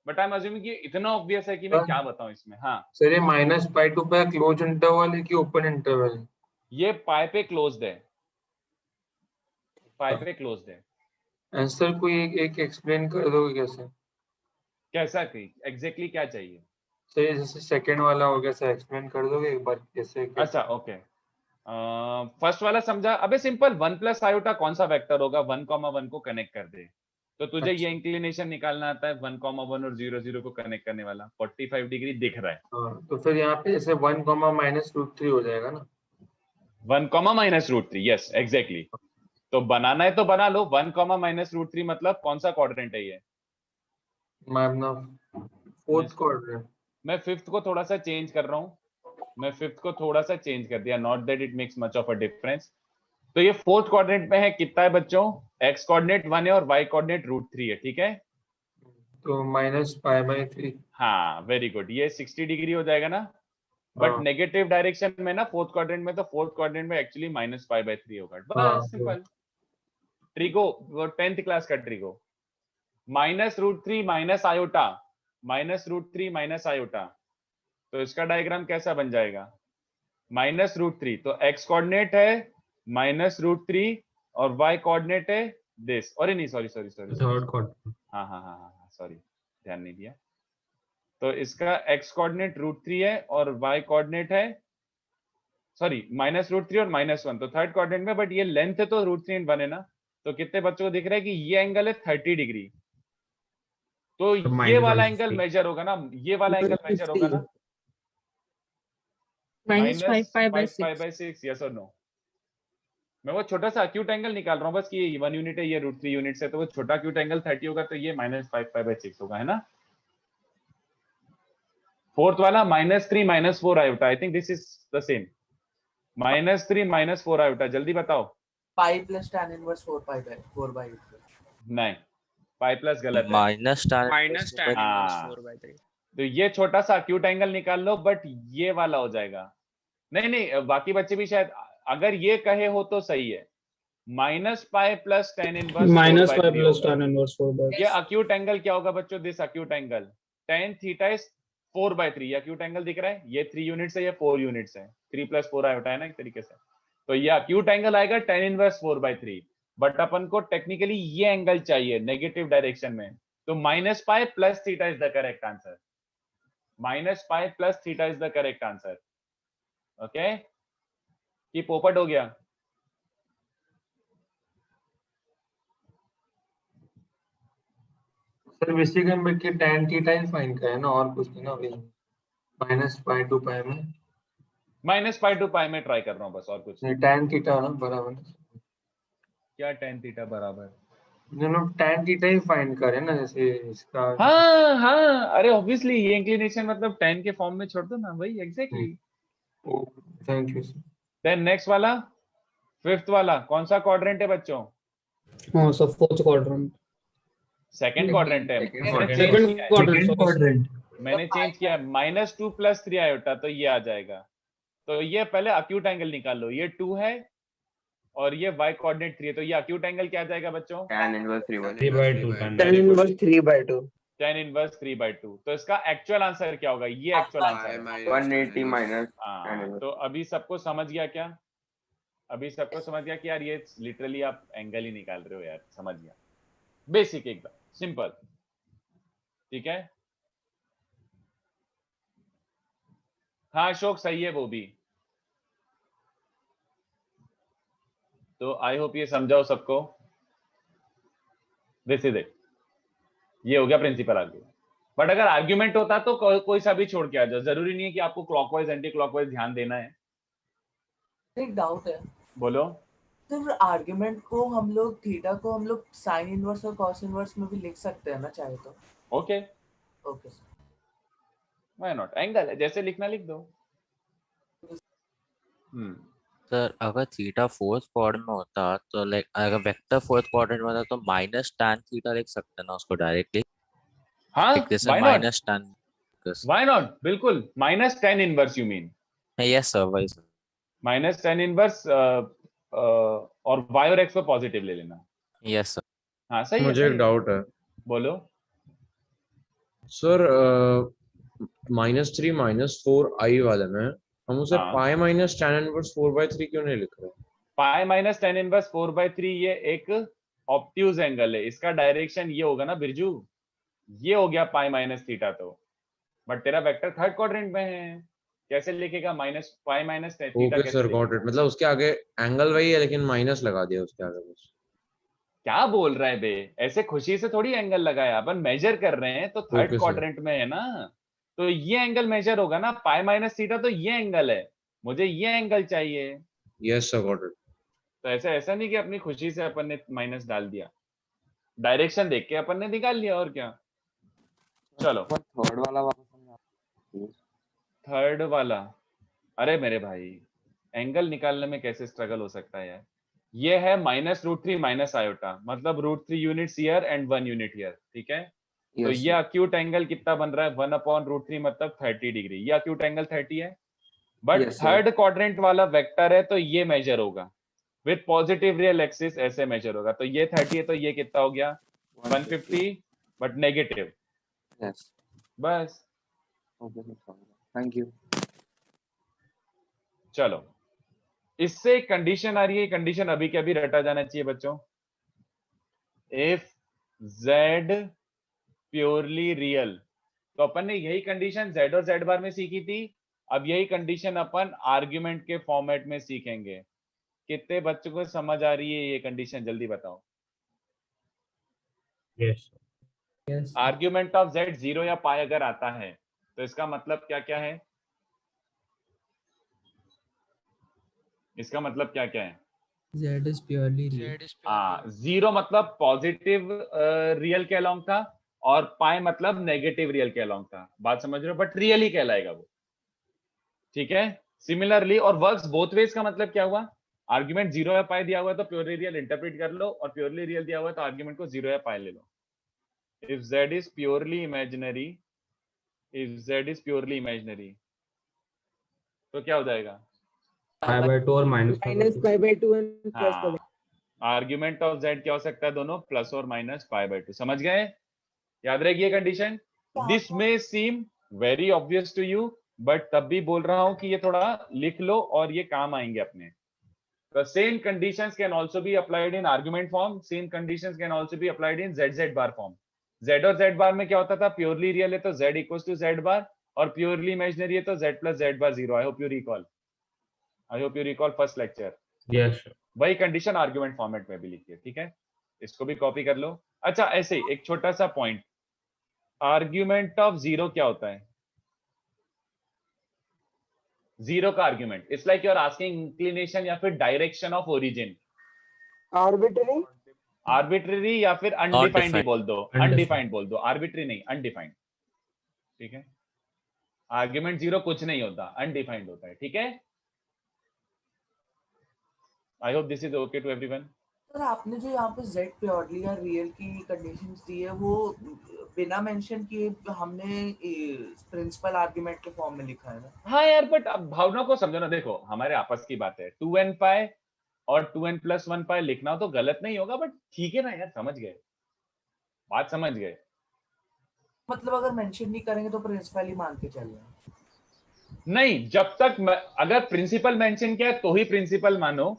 बट आई एम अज्यूमिंग कि इतना ऑब्वियस है कि मैं क्या बताऊं इसमें। हाँ सर ये -π to π क्लोज इंटरवल है कि ओपन इंटरवल है? ये पाई पे क्लोज्ड है, पाई पे क्लोज्ड है। आंसर कोई एक एक्सप्लेन कर दोगे कैसे? कैसा कि एग्जैक्टली क्या चाहिए? सर ये जैसे सेकंड वाला हो गया सर, एक्सप्लेन कर दोगे एक बार कैसे? अच्छा ओके, फर्स्ट वाला समझा। अबे सिंपल, 1 प्लस आयोटा कौन सा वेक्टर होगा? 1,1 को कनेक्ट कर दे। तो तुझे ये इंक्लिनेशन निकालना आता है 1,1 और 0,0 को कनेक्ट करने वाला। 45 डिग्री दिख रहा है। हाँ, तो फिर यहाँ पे जैसे 1, -√3 हो जाएगा ना? 1, -√3, यस एग्जैक्टली। तो बनाना है तो बना लो। 1, -√3 मतलब कौन सा क्वाड्रेंट है ये? मैं अपना फोर्थ क्वाड्रेंट। मैं फिफ्थ को थोड़ा सा चेंज कर रहा हूँ, मैं फिफ्थ को थोड़ा सा चेंज कर दिया, not that it makes much of a difference. तो ये फोर्थ क्वाड्रेंट में है। कितना है बच्चों? एक्स कोऑर्डिनेट 1 है और वाई कोऑर्डिनेट √3 है, ठीक है? तो -π/3। हाँ वेरी गुड, ये 60 डिग्री हो जाएगा ना। बट नेगेटिव डायरेक्शन में ना फोर्थ क्वाड्रेंट में, तो फोर्थ क्वाड्रेंट में एक्चुअली -π/3 होगा। बस सिंपल। ट्रिगो, वो 10th क्लास का trigo. -√3 minus iota, -√3 minus iota. तो इसका डायग्राम कैसा बन जाएगा? -√3, तो एक्स कोऑर्डिनेट है -√3 और वाई कोऑर्डिनेट है दिस। और नहीं सॉरी थर्ड क्वाड्रेंट। हाँ सॉरी, ध्यान नहीं दिया। तो इसका एक्स कोऑर्डिनेट √3 है और वाई कोऑर्डिनेट है सॉरी -√3 और -1, तो थर्ड क्वाड्रेंट में। बट ये लेंथ है तो √3 and 1 है ना। तो कितने बच्चों को दिख रहा है कि ये एंगल है 30 डिग्री। तो ये वाला एंगल मेजर होगा ना, ये वाला एंगल मेजर होगा ना -5π/6, यस और नो? मैं वो छोटा सा अक्यूट एंगल निकाल रहा हूँ बस कि ये 1 यूनिट है, ये √3 यूनिट है, तो वो छोटा अक्यूट एंगल 30 होगा, तो ये -5π/6 होगा, है ना? फोर्थ वाला -3 -4 iota, I think this is the same. -3 -4 iota, जल्दी बताओ। पाई प्लस tan इनवर्स 4/4/3। नहीं, पाई प्लस गलत है, -tan inverse 4/3। तो ये छोटा सा अक्यूट एंगल निकाल लो, बट ये वाला हो जाएगा। नहीं, बाकी बच्चे भी शायद अगर ये कहे हो तो सही है। -π plus tan inverse -π plus tan inverse 4/3। ये अक्यूट एंगल क्या होगा बच्चों? This acute angle tan theta is 4/3 ये acute angle दिख रहा है, ये 3 यूनिट्स है, ये 4 यूनिट्स है, 3 + 4 आयोटा है ना एक तरीके से, तो ये acute angle आएगा tan इनवर्स 4/3, बट अपन को टेक्निकली ये एंगल चाहिए नेगेटिव डायरेक्शन में, तो -π + theta is the correct answer, -π + theta is the correct answer. Okay, कि पोपट हो गया? सर बेसिकली हम के tan थीटा ही फाइंड करें ना, और कुछ नहीं ना अभी, -π to π में, -π to π में ट्राई कर रहा हूँ बस, और कुछ नहीं tan थीटा ना बराबर, क्या tan थीटा बराबर? हम लोग tan थीटा ही फाइंड करें ना, जैसे इसका। हाँ हाँ, अरे ऑब्वियसली ये इंक्लिनेशन मतलब tan के फॉर्म में छोड़ दो ना, वही exactly. Thank you sir. Then next वाला, फिफ्थ वाला कौन सा क्वाड्रेंट है बच्चों? हाँ sir, fourth quadrant. Second quadrant है, सेकंड क्वाड्रेंट। मैंने चेंज किया -2 + 3 आयोटा, तो ये आ जाएगा। तो ये पहले अक्यूट एंगल निकाल लो, ये 2 है और ये y कोऑर्डिनेट 3 है, तो ये अक्यूट एंगल क्या आ जाएगा बच्चों? tan inverse 3/2 tan inverse 3/2 tan inverse 3/2। तो इसका एक्चुअल आंसर क्या होगा? ये एक्चुअल आंसर है 180 माइनस। तो अभी सबको समझ गया क्या? अभी सबको समझ गया कि यार ये लिटरली आप एंगल ही निकाल रहे हो यार, समझ गया, बेसिक एकदम सिंपल, ठीक है। हाँ अशोक सही है वो भी। तो आई होप ये समझाओ सबको। दिस इज इट, ये हो गया प्रिंसिपल आर्ग्यूमेंट। बट अगर आर्ग्यूमेंट होता तो कोई सा भी छोड़ के आ जाओ, जरूरी नहीं है कि आपको क्लॉकवाइज एंटी क्लॉकवाइज ध्यान देना है। एक डाउट है, बोलो। तो आर्ग्यूमेंट को हम लोग थीटा को हम लोग साइन इनवर्स और कॉस इनवर्स में भी लिख सकते हैं ना चाहे तो? Okay okay sir, why not, angle है जैसे लिखना लिख दो। सर अगर थीटा फोर्थ क्वाड्रेंट में होता तो लाइक अगर वेक्टर फोर्थ क्वाड्रेंट में होता तो माइनस tan थीटा लिख सकते हैं ना उसको डायरेक्टली। हाँ माइनस tan। व्हाई नॉट, बिल्कुल -tan inverse you mean? Yes sir, वही सर, -tan इनवर्स और y और x को पॉजिटिव ले लेना। Yes sir. हाँ सही है। मुझे एक डाउट है बोलो सर। -3 - 4i वाले में हम उसे पाई माइनस tan इनवर्स 4/3 क्यों नहीं लिख रहे? पाई माइनस tan इनवर्स 4/3 ये एक ऑब्ट्यूज एंगल है, इसका डायरेक्शन ये होगा ना बिरजू, ये हो गया पाई माइनस थीटा। तो बट तेरा वेक्टर थर्ड क्वाड्रेंट में है, कैसे लिखेगा पाई minus theta? Okay sir, got it. मतलब उसके आगे एंगल वही है लेकिन माइनस लगा दिया उसके आगे बस। क्या बोल रहा है बे, ऐसे खुशी से थोड़ी एंगल लगाया, अपन मेजर कर रहे हैं तो थर्ड क्वाड्रेंट में है ना, तो ये एंगल मेजर होगा ना, पाई माइनस थीटा तो ये एंगल है, मुझे ये एंगल चाहिए। Yes sir, got it. तो ऐसा नहीं कि अपनी खुशी से अपन ने माइनस डाल दिया, डायरेक्शन देख के अपन ने निकाल लिया, और क्या। चलो थर्ड वाला, अरे मेरे भाई एंगल निकालने में कैसे स्ट्रगल हो सकता है यार। ये है -√3 माइनस आयोटा, मतलब √3 units here and 1 unit here, ठीक है। तो ये अक्यूट एंगल कितना बन रहा है? 1/√3 मतलब 30 डिग्री। ये अक्यूट एंगल 30 है, बट थर्ड क्वाड्रेंट वाला वेक्टर है तो ये मेजर होगा विद पॉजिटिव रियल एक्सिस, ऐसे मेजर होगा। तो ये 30 है तो ये कितना हो गया? 150 बट नेगेटिव। बस थैंक यू। चलो, इससे एक कंडीशन आ रही है, कंडीशन अभी के अभी रटा जाना चाहिए बच्चों। इफ z प्योरली रियल, तो अपन ने यही कंडीशन z और z बार में सीखी थी, अब यही कंडीशन अपन आर्ग्यूमेंट के फॉर्मेट में सीखेंगे। कितने बच्चों को समझ आ रही है ये कंडीशन, जल्दी बताओ। यस आर्ग्यूमेंट ऑफ z 0 या पाई अगर आता है तो इसका मतलब क्या क्या है? इसका मतलब क्या क्या है? Z is purely real। हाँ, 0 मतलब पॉजिटिव रियल के अलोंग था और पाई मतलब नेगेटिव रियल के अलोंग था। बात समझ रहे हो? बट रियल ही कहलाएगा वो, ठीक है। सिमिलरली और वर्क्स बोथ वेज का मतलब क्या हुआ? आर्ग्यूमेंट 0 या पाई दिया हुआ है तो प्योरली रियल इंटरप्रेट कर लो, और प्योरली रियल दिया हुआ है तो आर्ग्यूमेंट को 0 या पाई ले लो। If z is purely imaginary, if z is purely imaginary तो क्या हो जाएगा? π/2 और -π/2 and हाँ, आर्ग्यूमेंट ऑफ z क्या हो सकता है? दोनों प्लस और माइनस π/2। समझ गए? याद रहेगी ये condition. This may seem very obvious to you, but तब भी बोल रहा हूं कि ये थोड़ा लिख लो और ये काम आएंगे अपने. The same conditions can also be applied in argument form. Same conditions can also be applied in z bar form. Z और z bar में क्या होता था? Purely real है तो z equals to z bar, और purely imaginary है तो z plus z bar 0. I hope you recall. I hope you recall first lecture. Yes. वही कंडीशन आर्ग्यूमेंट फॉर्मेट में भी लिखिए, ठीक है? इसको भी कॉपी कर लो. अच्छा, ऐसे ही एक छोटा सा पॉइंट, आर्ग्यूमेंट ऑफ जीरो क्या होता है? जीरो का argument, it's like you are asking inclination या फिर direction of origin. Arbitrary, arbitrary या फिर अनडिफाइंड ही defined. बोल दो. अनडिफाइंड बोल दो, आर्बिट्री नहीं, अनडिफाइंड. ठीक है? आर्ग्यूमेंट जीरो कुछ नहीं होता, अनडिफाइंड होता है. ठीक है? I hope this is okay to everyone. Sir आपने जो यहाँ पे z प्योरली या रियल की कंडीशंस दी है वो बिना मेंशन किए हमने प्रिंसिपल आर्गुमेंट के फॉर्म में लिखा है ना. हाँ यार, बट अब भावना को समझो ना. देखो, हमारे आपस की बात है. 2n पाई और 2n plus 1 पाई लिखना तो गलत नहीं होगा, बट ठीक है ना यार, समझ गए, बात समझ गए. मतलब अगर मेंशन नहीं करेंगे तो प्रिंसिपल ही मान के चलें. नहीं, जब तक अगर प्रिंसिपल मेंशन किया तो ही प्रिंसिपल मानो,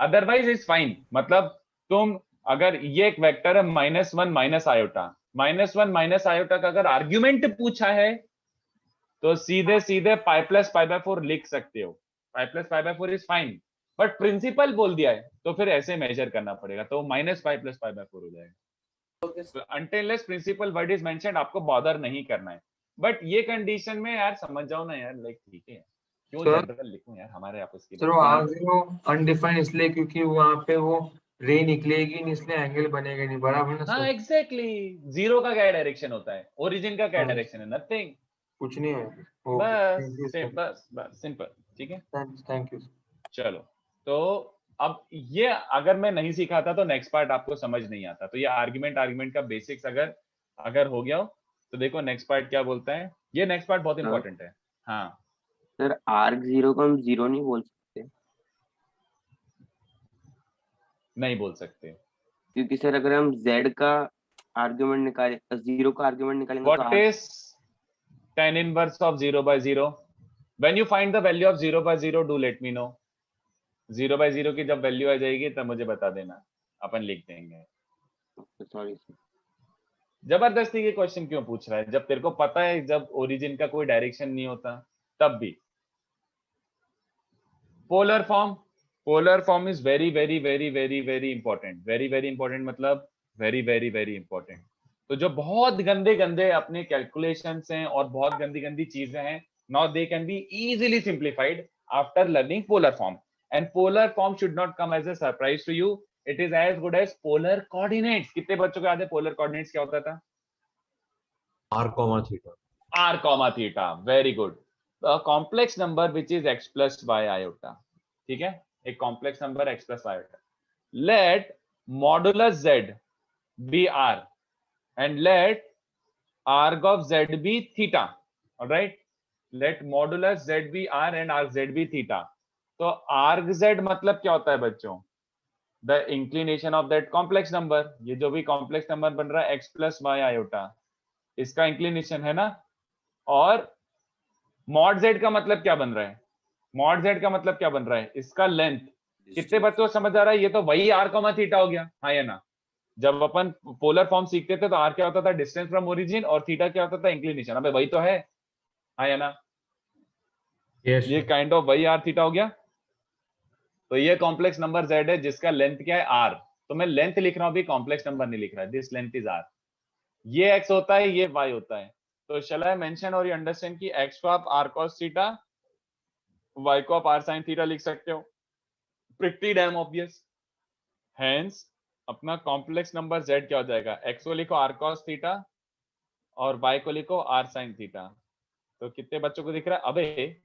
अदरवाइज इज फाइन. मतलब तुम अगर ये एक वेक्टर है -1 माइनस आयोटा, -1 माइनस आयोटा का अगर आर्ग्यूमेंट पूछा है तो सीधे सीधे पाई प्लस पाई बाय 4 लिख सकते हो. Pi plus pi by 4 is fine, but principal बोल दिया है तो फिर ऐसे मेजर करना पड़ेगा, तो minus pi plus pi by 4 हो जाएगा. Until unless principal word is mentioned आपको बॉदर नहीं करना है. बट ये कंडीशन में यार समझ जाओ ना यार, लाइक ठीक है, क्यों जनरल लिखूं यार, हमारे आपस की. सर वो अनडिफाइंड इसलिए क्योंकि वहां पे वो रे निकलेगी नहीं, इसलिए एंगल बनेगा नहीं, बराबर ना. हाँ एग्जैक्टली. जीरो का क्या डायरेक्शन होता है? ओरिजिन का क्या डायरेक्शन है? नथिंग, कुछ नहीं है. बस सिंपल. ठीक है, थैंक यू. चलो, तो अब ये अगर मैं नहीं सिखाता तो नेक्स्ट पार्ट आपको समझ नहीं आता. तो ये आर्गुमेंट का बेसिक्स अगर हो गया हो तो देखो नेक्स्ट पार्ट क्या बोलता है. ये नेक्स्ट पार्ट बहुत इंपॉर्टेंट है. हाँ सर, आर्क जीरो को हम जीरो नहीं बोल सकते? नहीं बोल सकते, क्योंकि सर अगर हम z का आर्गुमेंट निकाले, जीरो का आर्गुमेंट निकालेंगे व्हाट तो is tan inverse of 0/0? when you find the value of 0/0 do let me know. 0/0 की जब वैल्यू आ जाएगी तब मुझे बता देना, अपन लिख देंगे. Sorry sir. जबरदस्ती के क्वेश्चन क्यों पूछ रहा है जब तेरे को पता है जब ओरिजिन का कोई डायरेक्शन नहीं होता तब भी. Polar form is very very very very very important. Very very important मतलब वेरी वेरी वेरी इंपॉर्टेंट. तो जो बहुत गंदे अपने कैलकुलेशंस हैं और बहुत गंदी चीजें हैं, now they can be easily simplified after learning polar form. And polar form should not come as a surprise to you. It is as good as polar coordinates. कितने बच्चों को याद है पोलर कोऑर्डिनेट्स क्या होता था? r, theta. Very good. Complex number which is x plus y iota. ठीक है, एक complex number x plus y iota. Let modulus z be r and let arg of z be theta. All right, let modulus z be r and arg z be theta. तो arg z मतलब क्या होता है बच्चों? The inclination of that complex number. ये जो भी complex number बन रहा है x plus y आयोटा, इसका inclination है ना. और mod z का मतलब क्या बन रहा है? mod z का मतलब क्या बन रहा है? इसका लेंथ. कितने बच्चों को समझ आ रहा है? ये तो वही r, थीटा हो गया. हाँ या ना? जब अपन पोलर फॉर्म सीखते थे तो आर क्या होता था? Distance from origin. और थीटा क्या होता था? इंक्लिनेशन. अबे वही तो है. हाँ या ना? Yes. ये काइंड ऑफ वही आर थीटा हो गया. तो ये कॉम्प्लेक्स नंबर z है जिसका लेंथ क्या है? आर. तो मैं लेंथ लिख रहा हूं भी, कॉम्प्लेक्स नंबर नहीं लिख रहा है. This length is r. ये x होता है, ये y होता है. तो shall I mention or you understand कि x को आप r cos थीटा, y को आप r sin थीटा लिख सकते हो. Pretty dam obvious. हेंस अपना कॉम्प्लेक्स नंबर z क्या हो जाएगा? x को लिखो r cos थीटा और y को लिखो r sin थीटा. तो कितने बच्चों को दिख रहा है? अबे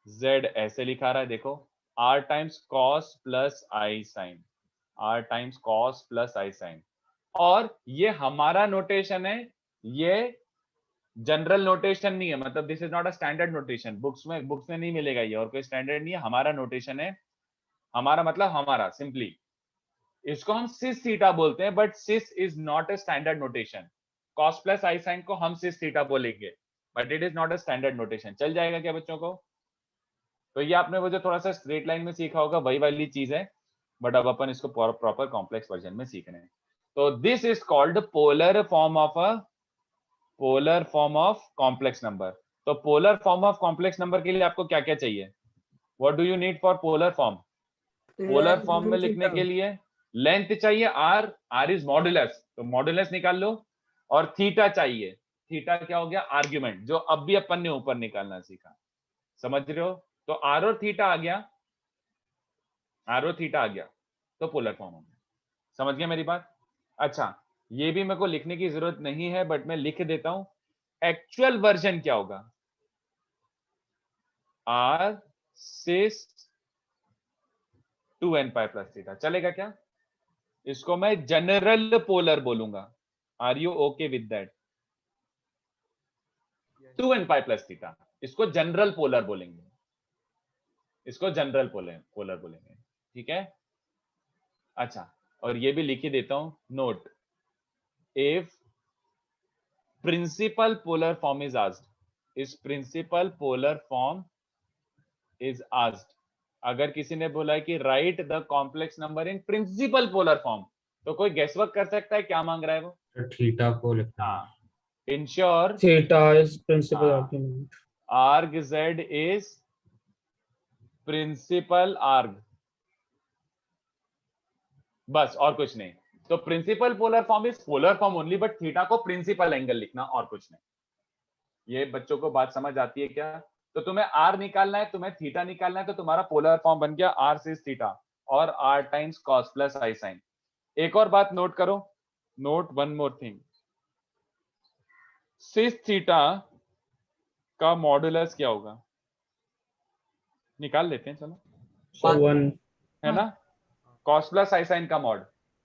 z ऐसे लिखा रहा है, देखो, r times cos plus i sin, r times cos plus i sin. और ये हमारा नोटेशन है, ये जनरल नोटेशन नहीं है. मतलब this is not a standard notation. Books में नहीं मिलेगा ये, और कोई स्टैंडर्ड नहीं है. हमारा नोटेशन है. हमारा मतलब हमारा सिंपली. इसको हम सिस थीटा बोलते हैं, but cis is not a standard notation. cos plus i sin को हम सिस थीटा बोलेंगे. But it is not a standard notation. चल जाएगा क्या बच्चों को? तो ये आपने वो जो थोड़ा सा स्ट्रेट लाइन में सीखा होगा वही वाली चीज है, बट अब अपन इसको प्रॉपर कॉम्प्लेक्स वर्जन में सीख रहे हैं। तो this is called polar form of complex number. तो polar form of complex number के लिए आपको क्या क्या चाहिए? What do you need for polar form? Polar form में लिखने के लिए लेंथ चाहिए r, r इज मॉडुलस, तो मॉडुलस निकाल लो, और थीटा चाहिए। थीटा क्या हो गया? आर्ग्यूमेंट, जो अब भी अपन ने ऊपर निकालना सीखा। समझ रहे हो? तो r और थीटा आ गया, r और थीटा आ गया, तो पोलर फॉर्म हो गया। समझ गया मेरी बात? अच्छा, ये भी मेरे को लिखने की जरूरत नहीं है, बट मैं लिख देता हूं। एक्चुअल वर्जन क्या होगा? r sis 2n pi plus theta. चलेगा क्या? इसको मैं जनरल पोलर बोलूंगा। Are you okay with that? 2n pi plus theta, इसको जनरल पोलर बोलेंगे, इसको जनरल पोलर बोलेंगे। ठीक है? अच्छा, और ये भी लिख ही देता हूं, note, if principal polar form is asked, इस principal polar form is asked, अगर किसी ने बोला है कि write the complex number in principal polar form, तो कोई गेसवर्क कर सकता है क्या मांग रहा है वो? थीटा को लिखना। हाँ, ensure theta is principal argument, arg z is principal arg, बस और कुछ नहीं। तो principal polar form is polar form only, but theta को प्रिंसिपल एंगल लिखना, और कुछ नहीं। ये बच्चों को बात समझ आती है क्या? तो तुम्हें r निकालना है, तुम्हें थीटा निकालना है, तो तुम्हारा पोलर फॉर्म बन गया r सिस थीटा और r times cos plus i sin। एक और बात नोट करो, नोट वन मोर थिंग, सिस थीटा का मॉडुलस क्या होगा? निकाल लेते हैं, चलो, 1 है ना? cos प्लस i sin का मॉड,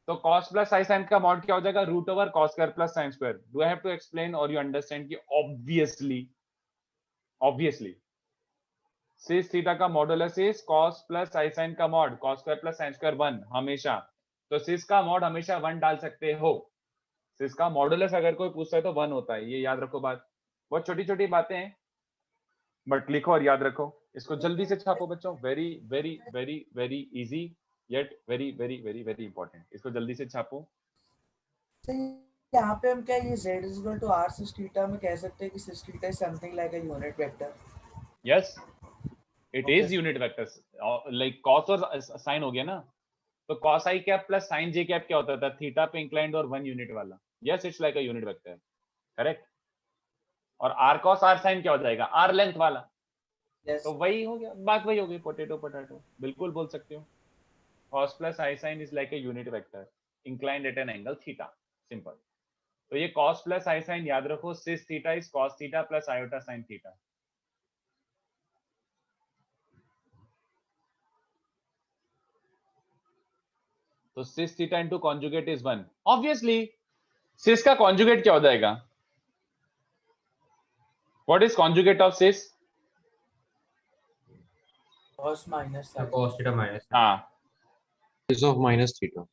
तो cos प्लस i sin का मॉड क्या हो जाएगा? Root over cos square plus sin square. Do I have to explain or you understand कि ऑब्वियसली सिस थीटा का modulus is cos plus i sin का mod, cos square plus sin square 1 हमेशा। तो सिस का mod हमेशा 1 डाल सकते हो। सिस का मॉडुलस अगर कोई पूछता है तो 1 होता है, ये याद रखो बात। बहुत छोटी छोटी बातें हैं, बट लिखो और याद रखो। इसको जल्दी से छापो बच्चों, very very very very easy yet very very very very important. इसको जल्दी से छापो। यहाँ पे हम क्या ये z is equal to r sis theta में कह सकते हैं कि sis theta is something like a unit vector? Yes, it is unit vector, like cos और sin हो गया ना, तो cos i cap plus sin j cap क्या होता था? थीटा पे इंक्लाइंड और 1 यूनिट वाला। Yes, it's like a unit vector, correct. और r cos r sin क्या हो जाएगा? r लेंथ वाला। Yes. तो वही हो गया, बात वही हो गई, पोटैटो पोटैटो, बिल्कुल बोल सकते हो। cos plus i sin is like a unit vector inclined at an angle theta, simple. तो ये cos प्लस i sin याद रखो, cis theta is cos theta plus iota sin theta. तो cis theta into conjugate is 1। Obviously cis का conjugate क्या हो जाएगा? What is conjugate of cis? cos minus sin. cos theta minus हाँ cis of minus theta.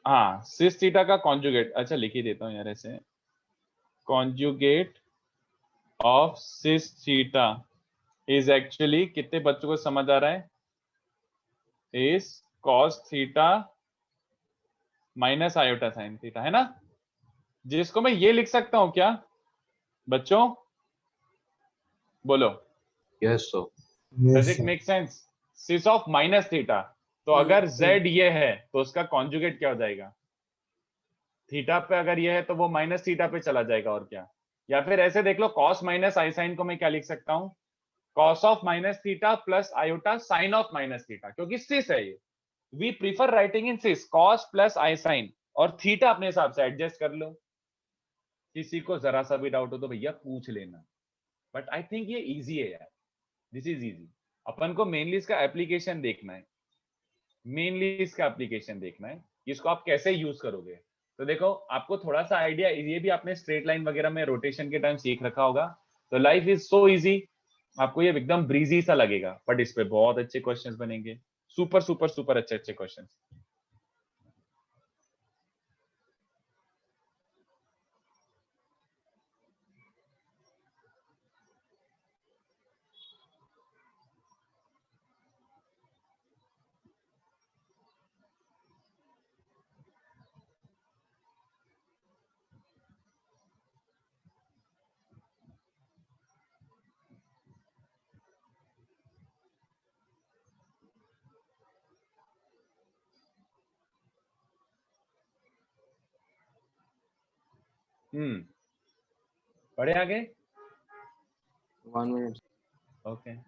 हाँ, सिस theta का conjugate, अच्छा लिख ही देता हूँ यार ऐसे, conjugate of cis theta is actually, कितने बच्चों को समझ आ रहा है? Is cos theta minus iota sine theta, है ना? जिसको मैं ये लिख सकता हूं क्या बच्चों? बोलो, yes sir. Does it make sense? Cis of minus theta, तो अगर z ये है तो उसका कॉन्जुगेट क्या हो जाएगा? थीटा पे अगर ये है तो वो माइनस थीटा पे चला जाएगा, और क्या। या फिर ऐसे देख लो, cos माइनस आई साइन को मैं क्या लिख सकता हूँ? cos of minus theta plus iota sine of minus theta, क्योंकि सिस है ये। We prefer writing in cis, cos plus i sine, और थीटा अपने हिसाब से एडजस्ट कर लो। किसी को जरा सा भी डाउट हो तो भैया पूछ लेना, बट आई थिंक ये इजी है यार, दिस इज इजी। अपन को मेनली इसका एप्लीकेशन देखना है, इसको आप कैसे यूज करोगे। तो देखो, आपको थोड़ा सा आइडिया, ये भी आपने स्ट्रेट लाइन वगैरह में रोटेशन के टाइम सीख रखा होगा। तो लाइफ इज सो इजी, आपको ये एकदम ब्रीजी सा लगेगा, बट इस पे बहुत अच्छे क्वेश्चंस बनेंगे, सुपर सुपर सुपर अच्छे अच्छे क्वेश्चंस। पढ़े आगे। 1 minute. ओके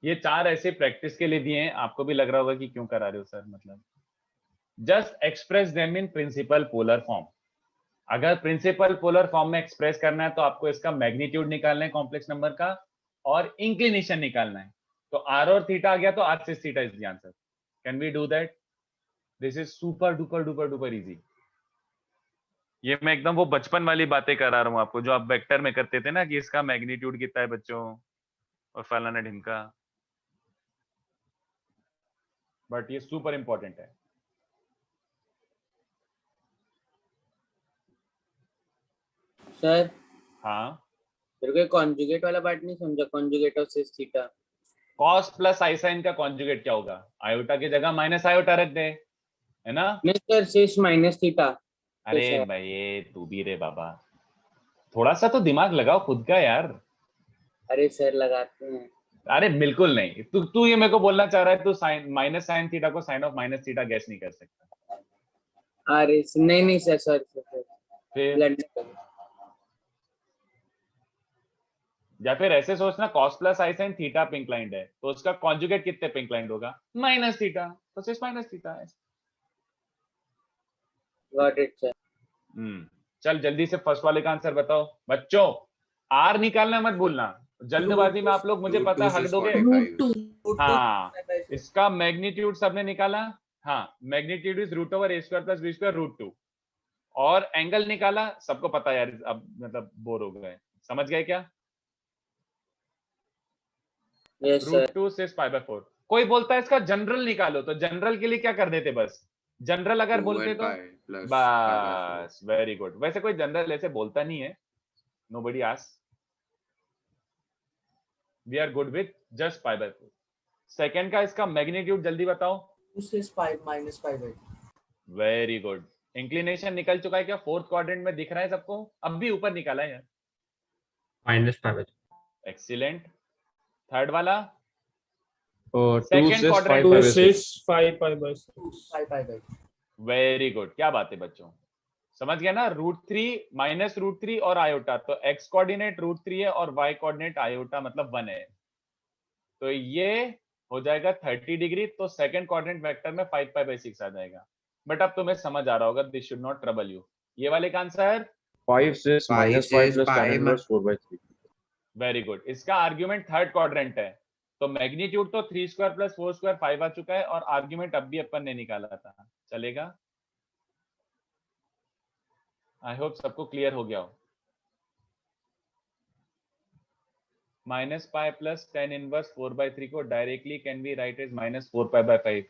ये 4 ऐसे प्रैक्टिस के लिए दिए हैं, आपको भी लग रहा होगा कि क्यों करा रहे हो सर, मतलब जस्ट एक्सप्रेस देम इन प्रिंसिपल पोलर फॉर्म। अगर प्रिंसिपल पोलर फॉर्म में एक्सप्रेस करना है तो आपको इसका मैग्नीट्यूड निकालना है कॉम्प्लेक्स नंबर का और इंक्लिनेशन निकालना है। तो आर और थीटा आ गया तो r cis theta is the answer. Can we do that? This is super duper duper duper easy. ये मैं एकदम वो बचपन वाली बातें करा रहा हूँ आपको जो आप वेक्टर में करते थे ना कि इसका मैग्नीट्यूड कितना है बच्चों और फलाना ढिमका, बट ये सुपर इंपॉर्टेंट है। सर हाँ मेरे को कॉन्जुगेट वाला पार्ट नहीं समझा। Conjugate of cis theta, cos plus i sine का कॉन्जुगेट क्या होगा? आयोटा की जगह माइनस आयोटा रख दे, है ना? नहीं सर, सिस माइनस थीटा। अरे भाई ये तू भी रे बाबा, थोड़ा सा तो दिमाग लगाओ खुद का यार। अरे सर लगाते हैं। अरे बिल्कुल नहीं, तू ये मेरे को बोलना चाह रहा है तू साइन माइनस साइन थीटा को sine of minus theta guess नहीं कर सकता? अरे नहीं सर, सॉरी सर, फिर या फिर ऐसे सोचना cos plus i sine theta पे इंक्लाइंड है तो उसका कॉन्जुगेट कितने पे इंक्लाइंड होगा? माइनस थीटा, तो सिर्फ माइनस थीटा है। Got it sir. चल जल्दी से फर्स्ट वाले का आंसर बताओ बच्चों। आर निकालना मत भूलना, जल्दबाजी में आप लोग मुझे पता हक दोगे। हाँ इसका मैग्नीट्यूड सबने निकाला। हाँ magnitude is root over a square plus b square root 2 और एंगल निकाला, सबको पता यार, अब मतलब बोर हो गए, समझ गए क्या? Root 2 six pi by 4। कोई बोलता है इसका जनरल निकालो तो जनरल के लिए क्या कर देते, बस जनरल अगर बोलते तो बस वेरी गुड। वैसे कोई जनरल ऐसे बोलता नहीं है, nobody asks, we are good with just pi by 4। Second का इसका मैग्नीट्यूड जल्दी बताओ। 2 से 5 माइनस 5 है। Very good. इंक्लिनेशन निकल चुका है क्या? फोर्थ क्वाड्रेंट में दिख रहा है सबको? अब भी ऊपर निकाला है यार, माइनस 5। एक्सीलेंट। थर्ड वाला और second quadrant 2 6 5 pi by 6। Very good, क्या बात है बच्चों, समझ गया ना? √3 माइनस √3 और आयोटा, तो एक्स कोऑर्डिनेट √3 है और वाई कोऑर्डिनेट आयोटा मतलब 1 है, तो ये हो जाएगा 30 डिग्री। तो सेकंड क्वाड्रेंट वेक्टर में 5 पाई बाय 6 आ जाएगा। बट अब तुम्हें समझ आ रहा होगा, this should not trouble you. ये वाले का answer 5 6 minus 5 plus tan inverse 4/3। Very good. इसका आर्ग्यूमेंट थर्ड क्वाड्रेंट है तो मैग्नीट्यूड तो 3 स्क्वायर प्लस 4 स्क्वायर 5 आ चुका है और आर्ग्यूमेंट अब भी अपन ने निकाला था, चलेगा? आई होप सबको क्लियर हो गया हो। Minus pi plus tan inverse 4/3 को directly can be write as minus 4 pi by 5।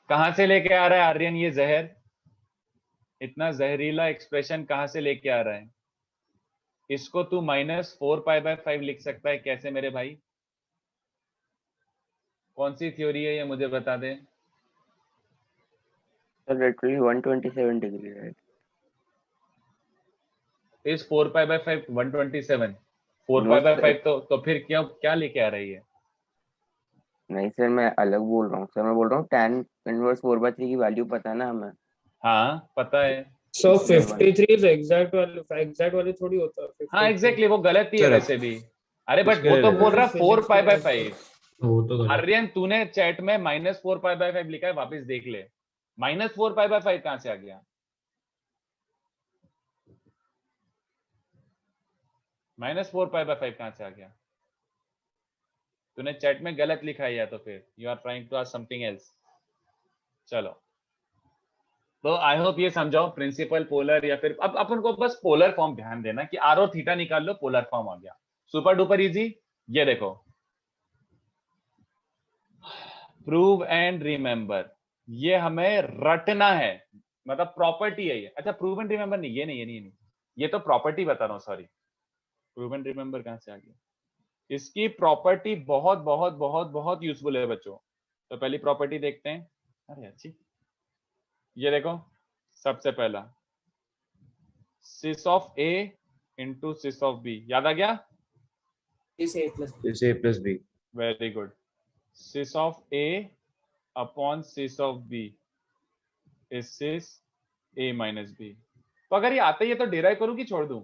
कहां से लेके आ रहा है आर्यन ये जहर? इतना जहरीला एक्सप्रेशन कहां से लेके आ रहा है? इसको तू माइनस 4 पाई बाय 5 लिख सकता है कैसे मेरे भाई? कौन सी थ्योरी है ये मुझे बता दे। Sir, that will be 127 degree, right? इस 4 पाई बाय 5 127 4 पाई बाय 5 तो फिर क्या लेके आ रही है? नहीं सर, मैं अलग बोल रहा हूँ सर। मैं बोल रहा हूँ tan इनवर्स 4/3 की वैल्यू पता है ना हमें। हाँ पता है। So 53 is exact वाले थोड़ी होता है। हाँ एग्जैक्टली वो गलत ही है वैसे भी। अरे बट वो तो बोल रहा 4 पाई बाय 5। आर्यन तूने चैट में माइनस 4 पाई बाय 5 लिखा है, वापस देख ले। माइनस 4 पाई बाय 5 कहां से आ गया? माइनस 4 पाई बाय 5 कहां से आ गया? तूने चैट में गलत लिखा है या तो फिर you are trying to ask something else. चलो तो आई होप ये समझाओ प्रिंसिपल पोलर या फिर अब अपन को बस पोलर फॉर्म ध्यान देना कि आर और थीटा निकाल लो, पोलर फॉर्म आ गया, सुपर डुपर इजी। ये देखो प्रूव एंड रिमेंबर, ये हमें रटना है, मतलब प्रॉपर्टी है ये। अच्छा प्रूव एंड रिमेंबर नहीं, ये नहीं, ये नहीं, ये तो प्रॉपर्टी बता रहा हूँ, सॉरी। प्रूव एंड रिमेंबर कहां से आ गया? इसकी प्रॉपर्टी बहुत बहुत बहुत बहुत यूजफुल है बच्चों। तो पहली प्रॉपर्टी देखते हैं। अरे अच्छी, ये देखो सबसे पहला cis of a into cis of b, याद आ गया? इस a plus b. Very good. Cis of a upon cis of b is cis a minus b. तो अगर ये आते ही है तो डिराइव करूं कि छोड़ दूं?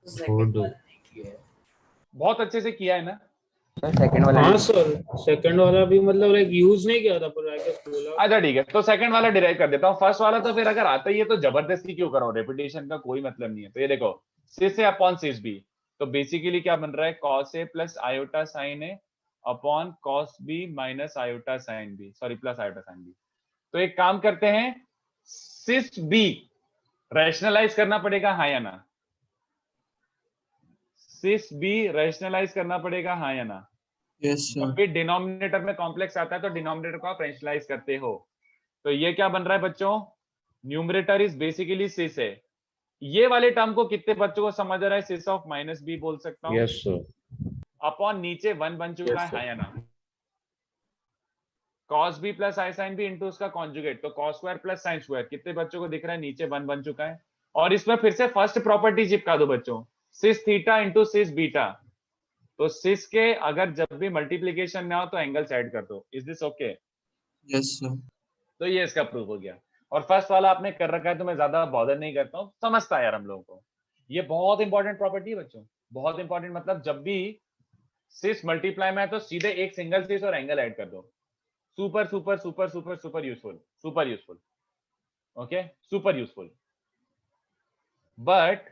छोड़ दो। बहुत अच्छे से किया है ना? सेकंड वाला हाँ सर, सेकंड वाला भी मतलब लाइक यूज नहीं किया था पर आई गेस बोला। अच्छा ठीक है, तो सेकंड वाला डिराइव कर देता हूँ। फर्स्ट वाला तो फिर अगर आता ही है तो जबरदस्ती क्यों करो, रेपिटेशन का कोई मतलब नहीं है। तो ये देखो cis a upon cis b, तो बेसिकली क्या बन रहा है? Cos a plus iota sine a upon cos b minus iota sine b, sorry plus iota sine b. तो एक काम करते हैं, सिस बी रैशनलाइज करना पड़ेगा, हाँ या ना? सिस बी रैशनलाइज करना पड़ेगा, हाँ या ना? यस जब भी डिनोमिनेटर में कॉम्प्लेक्स आता है तो डिनोमिनेटर को आप रैशनलाइज करते हो। तो ये क्या बन रहा है बच्चों? न्यूमरेटर इज बेसिकली सिस है। ये वाले टर्म को कितने बच्चों को समझ आ रहा है? सिस ऑफ माइनस बी बोल सकता हूँ। Yes sir. अपॉन नीचे 1 बन चुका है, हाँ या ना? cos b plus i sine B into उसका कॉन्जुगेट, तो cos square plus sine square, कितने बच्चों को दिख रहा है? नीचे 1 बन चुका है। और इसमें फिर से फर्स्ट प्रॉपर्टी चिपका दो बच्चों, सिस थीटा इंटू सिस बीटा। तो सिस के अगर जब भी मल्टीप्लीकेशन में आओ तो एंगल्स ऐड कर दो। Is this okay? Yes sir. तो ये इसका प्रूफ हो गया। और फर्स्ट वाला आपने कर रखा है तो मैं ज्यादा बॉदर नहीं करता हूँ, समझता है यार हम लोगों को। ये बहुत इंपॉर्टेंट प्रॉपर्टी है बच्चों, बहुत इंपॉर्टेंट। मतलब जब भी सिस मल्टीप्लाई में है तो सीधे एक सिंगल सिस और एंगल ऐड कर दो। Super super super super super useful, super useful, okay, super useful. But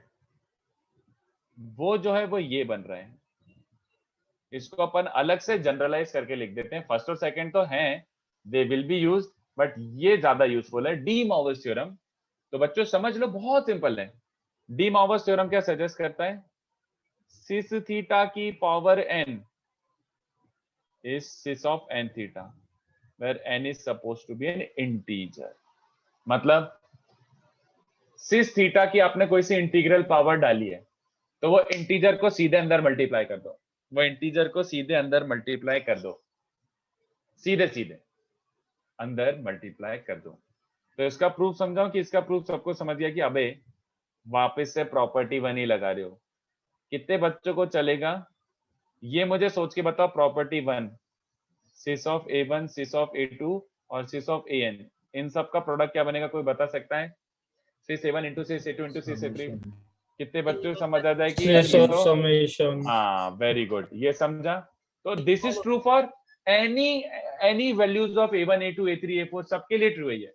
वो जो है वो ये बन रहा है, इसको अपन अलग से जनरलाइज करके लिख देते हैं। फर्स्ट और सेकंड तो हैं, they will be used, but ये ज्यादा यूजफुल है, डी मॉर्गन्स थ्योरम। तो बच्चों समझ लो, बहुत सिंपल है। डी मॉर्गन्स थ्योरम क्या सजेस्ट करता है? सिस थीटा की power n is sis of n theta, where n is supposed to be an integer। मतलब सिस थीटा की आपने कोई सी इंटीग्रल पावर डाली है तो वो इंटीजर को सीधे अंदर मल्टीप्लाई कर दो, वो इंटीजर को सीधे अंदर मल्टीप्लाई कर दो, सीधे सीधे अंदर मल्टीप्लाई कर दो। तो इसका प्रूफ समझाओ कि इसका प्रूफ सबको समझ गया कि अबे वापस से प्रॉपर्टी 1 ही लगा रहे हो? कितने बच्चों को चलेगा ये मुझे सोच के बताओ। Property 1, cis of a1 cis of a2 और सिस ऑफ an, इन सब का प्रोडक्ट क्या बनेगा? कोई बता सकता है? सिस a1 इंटू सिस a2 इंटू सिस a3। कितने बच्चों को समझ आ जाए कि हाँ, वेरी गुड, ये समझा। तो this is true for any values of a1 a2 a3 a4, सबके लिए ट्रू है ये।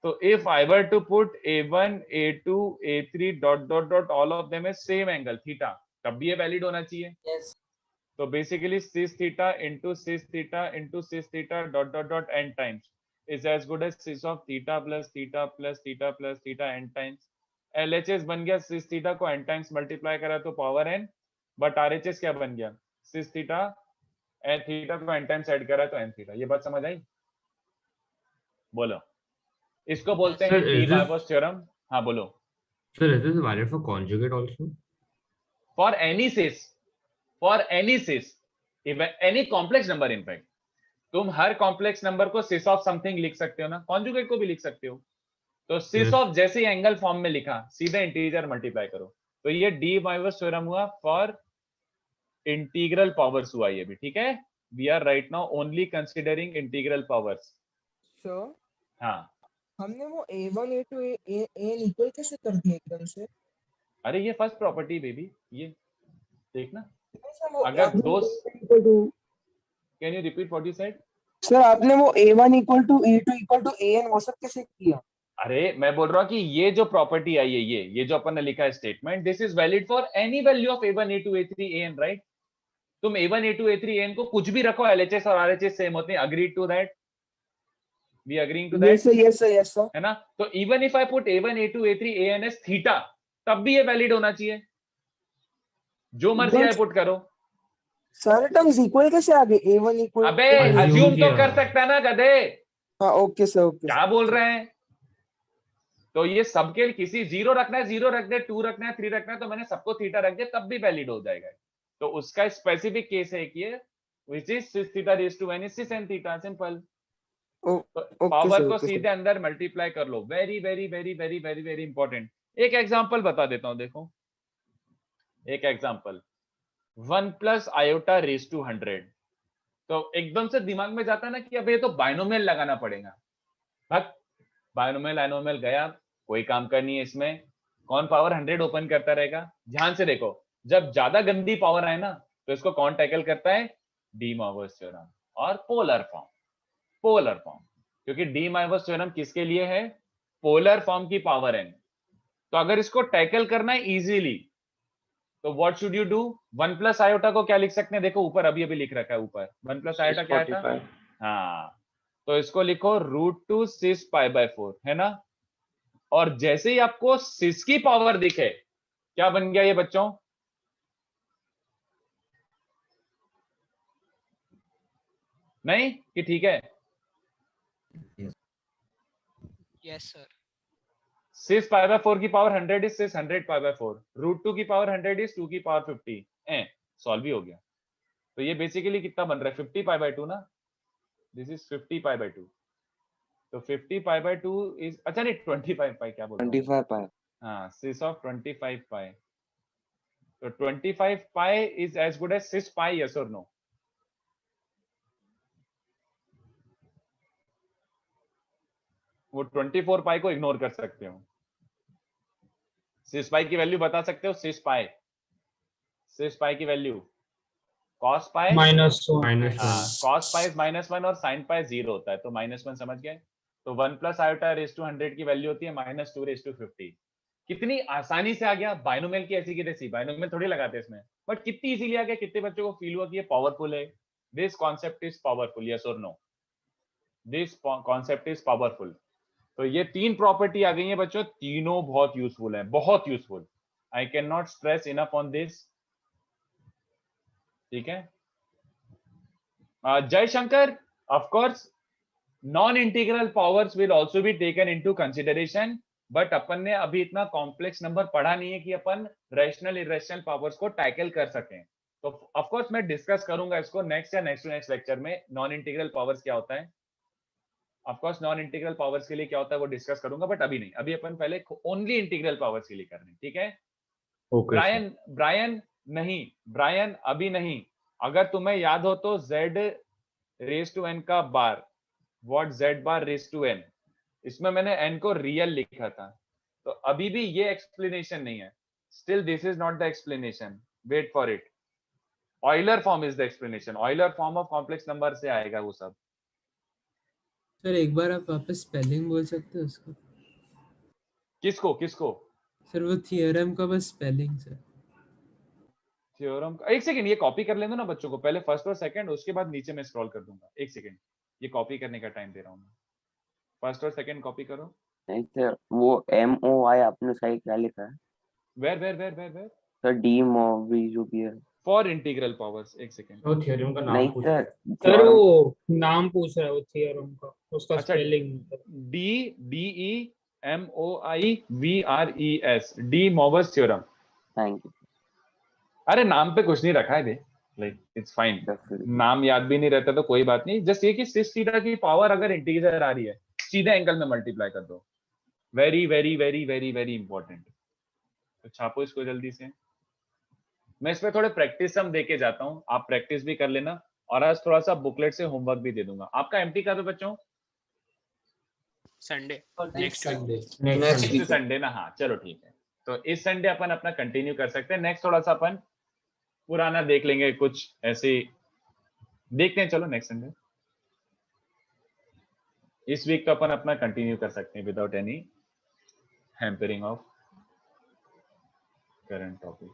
तो if I were to put a1 a2 a3 dot dot dot all of them is same angle theta, तब भी ये वैलिड होना चाहिए। yes तो basically cis theta into cis theta into cis theta dot dot dot n times is as good as cis of theta plus theta plus theta plus theta n times. LHS बन गया, cis theta को n times multiply करा तो power n, but RHS क्या बन गया? Cis theta and theta को n times add करा तो n थीटा। ये बात समझ आई? बोलो, इसको बोलते हैं डी मॉर्गन्स थ्योरम। हाँ बोलो sir, is this valid for conjugate also? For any cis, for any cis, any complex number. In fact तुम हर कॉम्प्लेक्स नंबर को सिस ऑफ समथिंग लिख सकते हो ना, कॉन्जुगेट को भी लिख सकते हो। तो सिस ऑफ जैसे ही एंगल फॉर्म में लिखा, सीधे इंटीजर मल्टीप्लाई करो। तो ये डी मॉर्गन्स थ्योरम हुआ फॉर इंटीग्रल पावर्स हुआ ये भी, ठीक है? We are right now only considering integral powers. Sir हाँ, हमने वो a1 a2 an इक्वल कैसे कर दिया एकदम से? अरे ये फर्स्ट प्रॉपर्टी बेबी, ये देखना। सर, वो अगर A1 दो, equal to- can you repeat what you said? Sir आपने वो a1 equal to a2 equal to an वो सब कैसे किया? अरे मैं बोल रहा हूँ कि ये जो प्रॉपर्टी आई है, ये जो अपन ने लिखा है statement, this is valid for any value of a1 a2 a3 an, right? तुम a1 a2 a3 an को कुछ भी रखो, LHS और RHS सेम होते हैं, agreed to that? We agreeing to that? yes sir. है ना? तो even if I put a1 a2 a3 an as theta, तब भी ये वैलिड होना चाहिए, जो मर्जी आई पुट करो। सारे टर्म्स इक्वल कैसे आ गए? a1 इक्वल, अबे अज्यूम तो कर सकता है ना गधे, हाँ ओके सर, ओके क्या बोल रहे हैं? तो ये सबके किसी 0 रखना है 0 रख दे, 2 रखना है 3 रखना है, तो मैंने सबको थीटा रख दिया, तब भी वैलिड हो जाएगा। तो उसका स्पेसिफिक केस है कि which is sis theta raised to n is sis n theta, सिंपल। तो पावर को सीधे अंदर मल्टीप्लाई कर लो, very very very very very very important. एक एग्जांपल बता देता हूं, देखो एक example, 1 plus iota raise to 100। तो एकदम से दिमाग में जाता है ना कि अब ये तो बाइनोमियल लगाना पड़ेगा। भक्त बाइनोमियल आइनोमियल गया, कोई काम करनी है इसमें, कौन पावर 100 ओपन करता रहेगा? ध्यान से देखो, जब ज्यादा गंदी पावर आए ना तो इसको कौन टैकल करता है? डी मॉर्गन्स थ्योरम और पोलर फॉर्म। पोलर फॉर्म, क्योंकि डी मॉर्गन्स थ्योरम किसके लिए है? पोलर फॉर्म की पावर n। तो अगर इसको टैकल करना है इजीली, तो what should you do? 1 plus iota को क्या लिख सकते हैं? देखो ऊपर अभी लिख रखा है, ऊपर 1 प्लस आयोटा क्या था? हाँ, तो इसको लिखो √2 सिस पाई बाय 4, है ना? और जैसे ही आपको सिस की पावर दिखे, क्या बन गया ये बच्चों? नहीं कि ठीक है? Yes sir. Cis pi by 4 की power 100 is cis 100 pi by 4, √2 की पावर 100 इज 2 की पावर 50। सॉल्व ही हो गया। तो ये बेसिकली कितना बन रहा है? 50 पाई बाय 2 ना, दिस इज 50 पाई बाय 2। तो 50 पाई बाय 2 इज, अच्छा नहीं 25 पाई, क्या बोल रहा हूं? 25 पाई, हाँ, सिस ऑफ 25 पाई। तो 25 pi is as good as cis pi, yes और नो? वो 24 पाई को इग्नोर कर सकते हो। सिस पाई की वैल्यू बता सकते हो? सिस पाई की वैल्यू cos पाई -1 cos पाई -1 और sin पाई 0 होता है, तो -1 समझ गए। तो 1 प्लस आयोटा रेज टू 100 की वैल्यू होती है -2 रेज टू 50। कितनी आसानी से आ गया। बाइनोमियल की ऐसी की तैसी, बाइनोमियल थोड़ी लगाते इसमें, बट कितनी इजीली आ गया। कितने बच्चों को फील हुआ कि ये पावरफुल है? This concept is powerful, yes और no? This concept is powerful. तो ये 3 प्रॉपर्टी आ गई है बच्चों, तीनों बहुत यूजफुल है, बहुत useful. I can not stress enough on this, ठीक है? Jaishankar, of course non integral powers will also be taken into consideration, but अपन ने अभी इतना कॉम्प्लेक्स नंबर पढ़ा नहीं है कि अपन रैशनल इरेशनल पावर्स को टैकल कर सकें। तो ऑफ कोर्स मैं डिस्कस करूंगा इसको नेक्स्ट या नेक्स्ट टू नेक्स्ट लेक्चर में, नॉन इंटीग्रल पावर्स क्या होता है। Of course non integral powers के लिए क्या होता है वो डिस्कस करूंगा, बट अभी नहीं, अभी अपन पहले ओनली इंटीग्रल पावर्स के लिए कर रहे हैं, ठीक है? ब्रायन अभी नहीं। अगर तुम्हें याद हो तो z रेज टू n का bar, what z bar raise to n, इसमें मैंने n को रियल लिखा था। तो अभी भी ये एक्सप्लेनेशन नहीं है, still this is not the explanation, wait for it. Euler form is the explanation, Euler form of complex number से आएगा वो सब। सर एक बार आप वापस स्पेलिंग बोल सकते हो उसका? किसको? सर वो थियरम का बस स्पेलिंग सर। थ्योरम का, एक सेकंड, ये कॉपी कर लेना ना बच्चों को, पहले फर्स्ट और सेकंड, उसके बाद नीचे में स्क्रॉल कर दूंगा। एक सेकंड, ये कॉपी करने का टाइम दे रहा हूँ मैं। फर्स्ट और सेकंड कॉपी करो। नहीं सर, वो MOI आपने सही क्या लिखा है? वेयर सर डी मॉर्वी जो भी है फॉर इंटीग्रल पावर्स। एक सेकंड, वो थ्योरम का नाम नहीं पूछ सर, सर वो नाम पूछ रहा है वो थ्योरम का, उसका अच्छा, spelling DEMOIVRES, D Morgan's theorem. Thank you. अरे नाम पे कुछ नहीं रखा है, लाइक इट्स फाइन, नाम याद भी नहीं रहता तो कोई बात नहीं। जस्ट ये कि सिस थीटा की पावर अगर इंटीजर आ रही है, सीधे एंगल में मल्टीप्लाई कर दो। Very very very very very important. तो छापो इसको जल्दी से। मैं इसमें थोड़े प्रैक्टिस हम देके जाता हूँ, आप प्रैक्टिस भी कर लेना, और आज थोड़ा सा बुकलेट से होमवर्क भी दे दूंगा। आपका एमटी कब है बच्चों? संडे, नेक्स्ट संडे ना? हाँ चलो ठीक है। तो इस संडे अपन अपना कंटिन्यू कर सकते हैं। नेक्स्ट थोड़ा सा अपन पुराना देख लेंगे, कुछ ऐसे देखते हैं। चलो नेक्स्ट संडे, इस वीक तो अपन अपना कंटिन्यू कर सकते हैं without any hampering of current topic.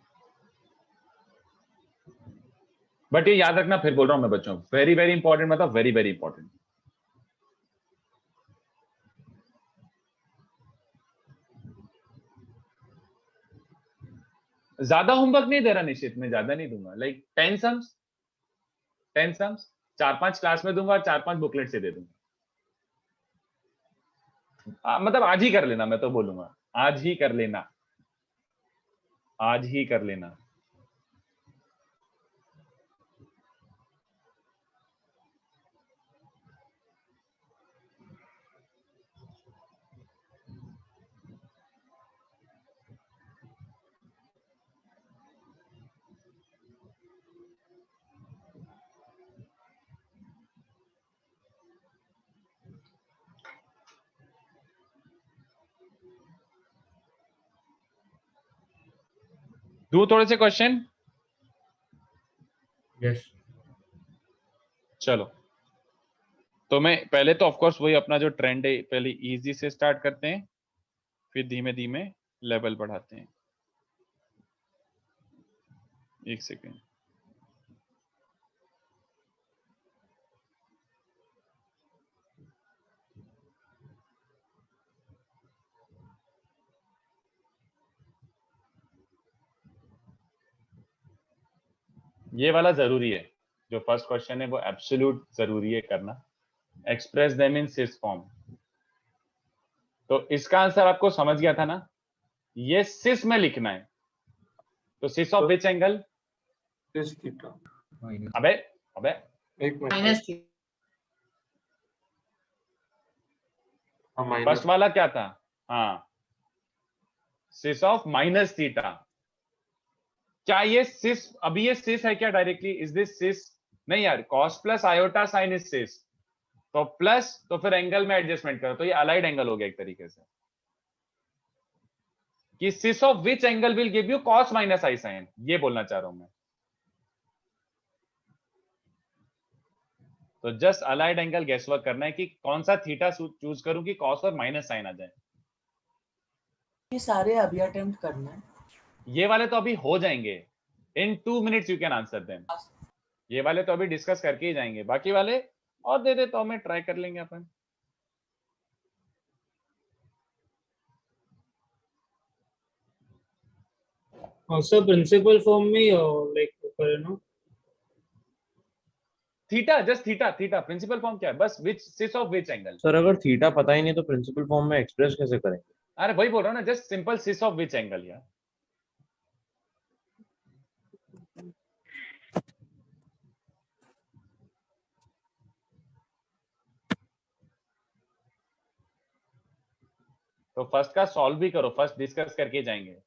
But ये याद रखना, फिर बोल रहा हूं मैं बच्चों, वेरी वेरी इंपॉर्टेंट, मतलब वेरी वेरी इंपॉर्टेंट। ज्यादा होमवर्क नहीं दे रहा निश्चित, मैं ज्यादा नहीं दूंगा, लाइक 10 सम्स 4-5 क्लास में दूंगा और 4-5 बुकलेट से दे दूंगा। मतलब आज ही कर लेना, मैं तो बोलूंगा आज ही कर लेना, आज ही कर लेना। दो थोड़े से क्वेश्चन। यस चलो, तो मैं पहले तो ऑफ कोर्स वही अपना जो ट्रेंड है, पहले इजी से स्टार्ट करते हैं, फिर धीमे धीमे लेवल बढ़ाते हैं। एक सेकेंड। ये वाला जरूरी है, जो फर्स्ट क्वेश्चन है वो एब्सोल्यूट जरूरी है करना। Express them in cis form. तो इसका आंसर आपको समझ गया था ना, ये सिस में लिखना है। तो cis of which angle? Cis theta. अबे अबे एक मिनट। फर्स्ट वाला क्या था? हाँ, सिस ऑफ माइनस थीटा। क्या ये सिस, अभी ये सिस है क्या डायरेक्टली? इज दिस सिस? नहीं यार, cos plus iota sign is सिस, तो प्लस, तो फिर एंगल में एडजस्टमेंट करो, तो ये अलाइड एंगल हो गया एक तरीके से। कि cis of which angle will give you cos minus i sine, ये बोलना चाह रहा हूं मैं। तो just allied angle guess work करना है कि कौन सा थीटा चूज करूं कि कॉस और माइनस साइन आ जाए। ये सारे अभी अटेम्प्ट करना है। ये वाले तो अभी हो जाएंगे, इन 2 minutes you can answer them. ये वाले तो अभी डिस्कस करके ही जाएंगे, बाकी वाले और दे दे तो हमें ट्राई कर लेंगे अपन। Also principal form में और like ऊपर है ना theta, just theta, theta principal form क्या है? बस which cis of which angle. Sir अगर थीटा पता ही नहीं तो प्रिंसिपल फॉर्म में एक्सप्रेस कैसे करेंगे? अरे वही बोल रहा हूं ना, just simple cis of which angle यार। तो फर्स्ट का सॉल्व भी करो, फर्स्ट डिस्कस करके जाएंगे।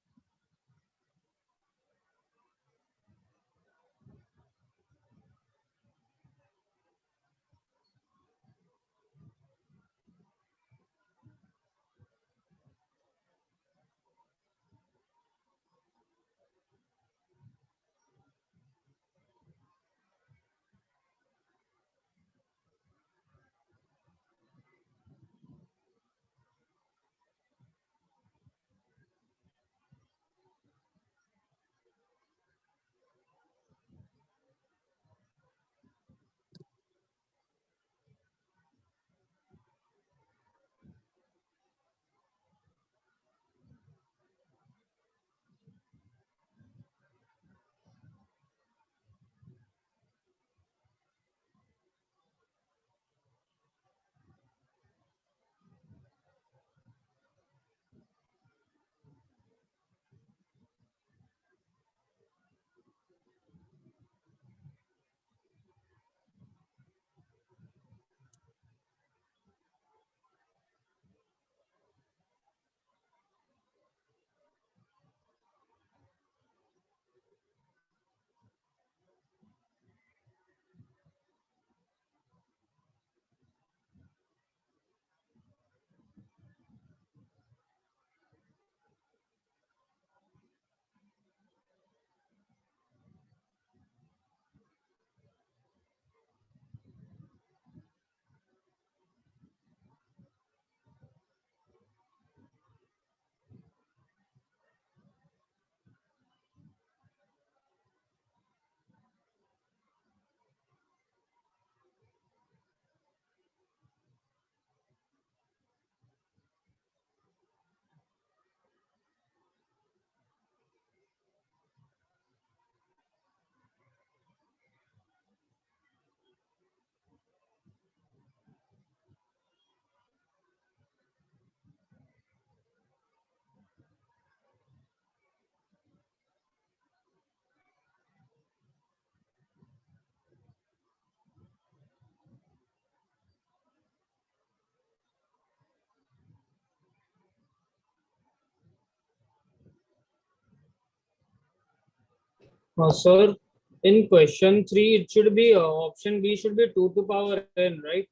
Sir, in question 3, it should be option B should be 2 to power n, right?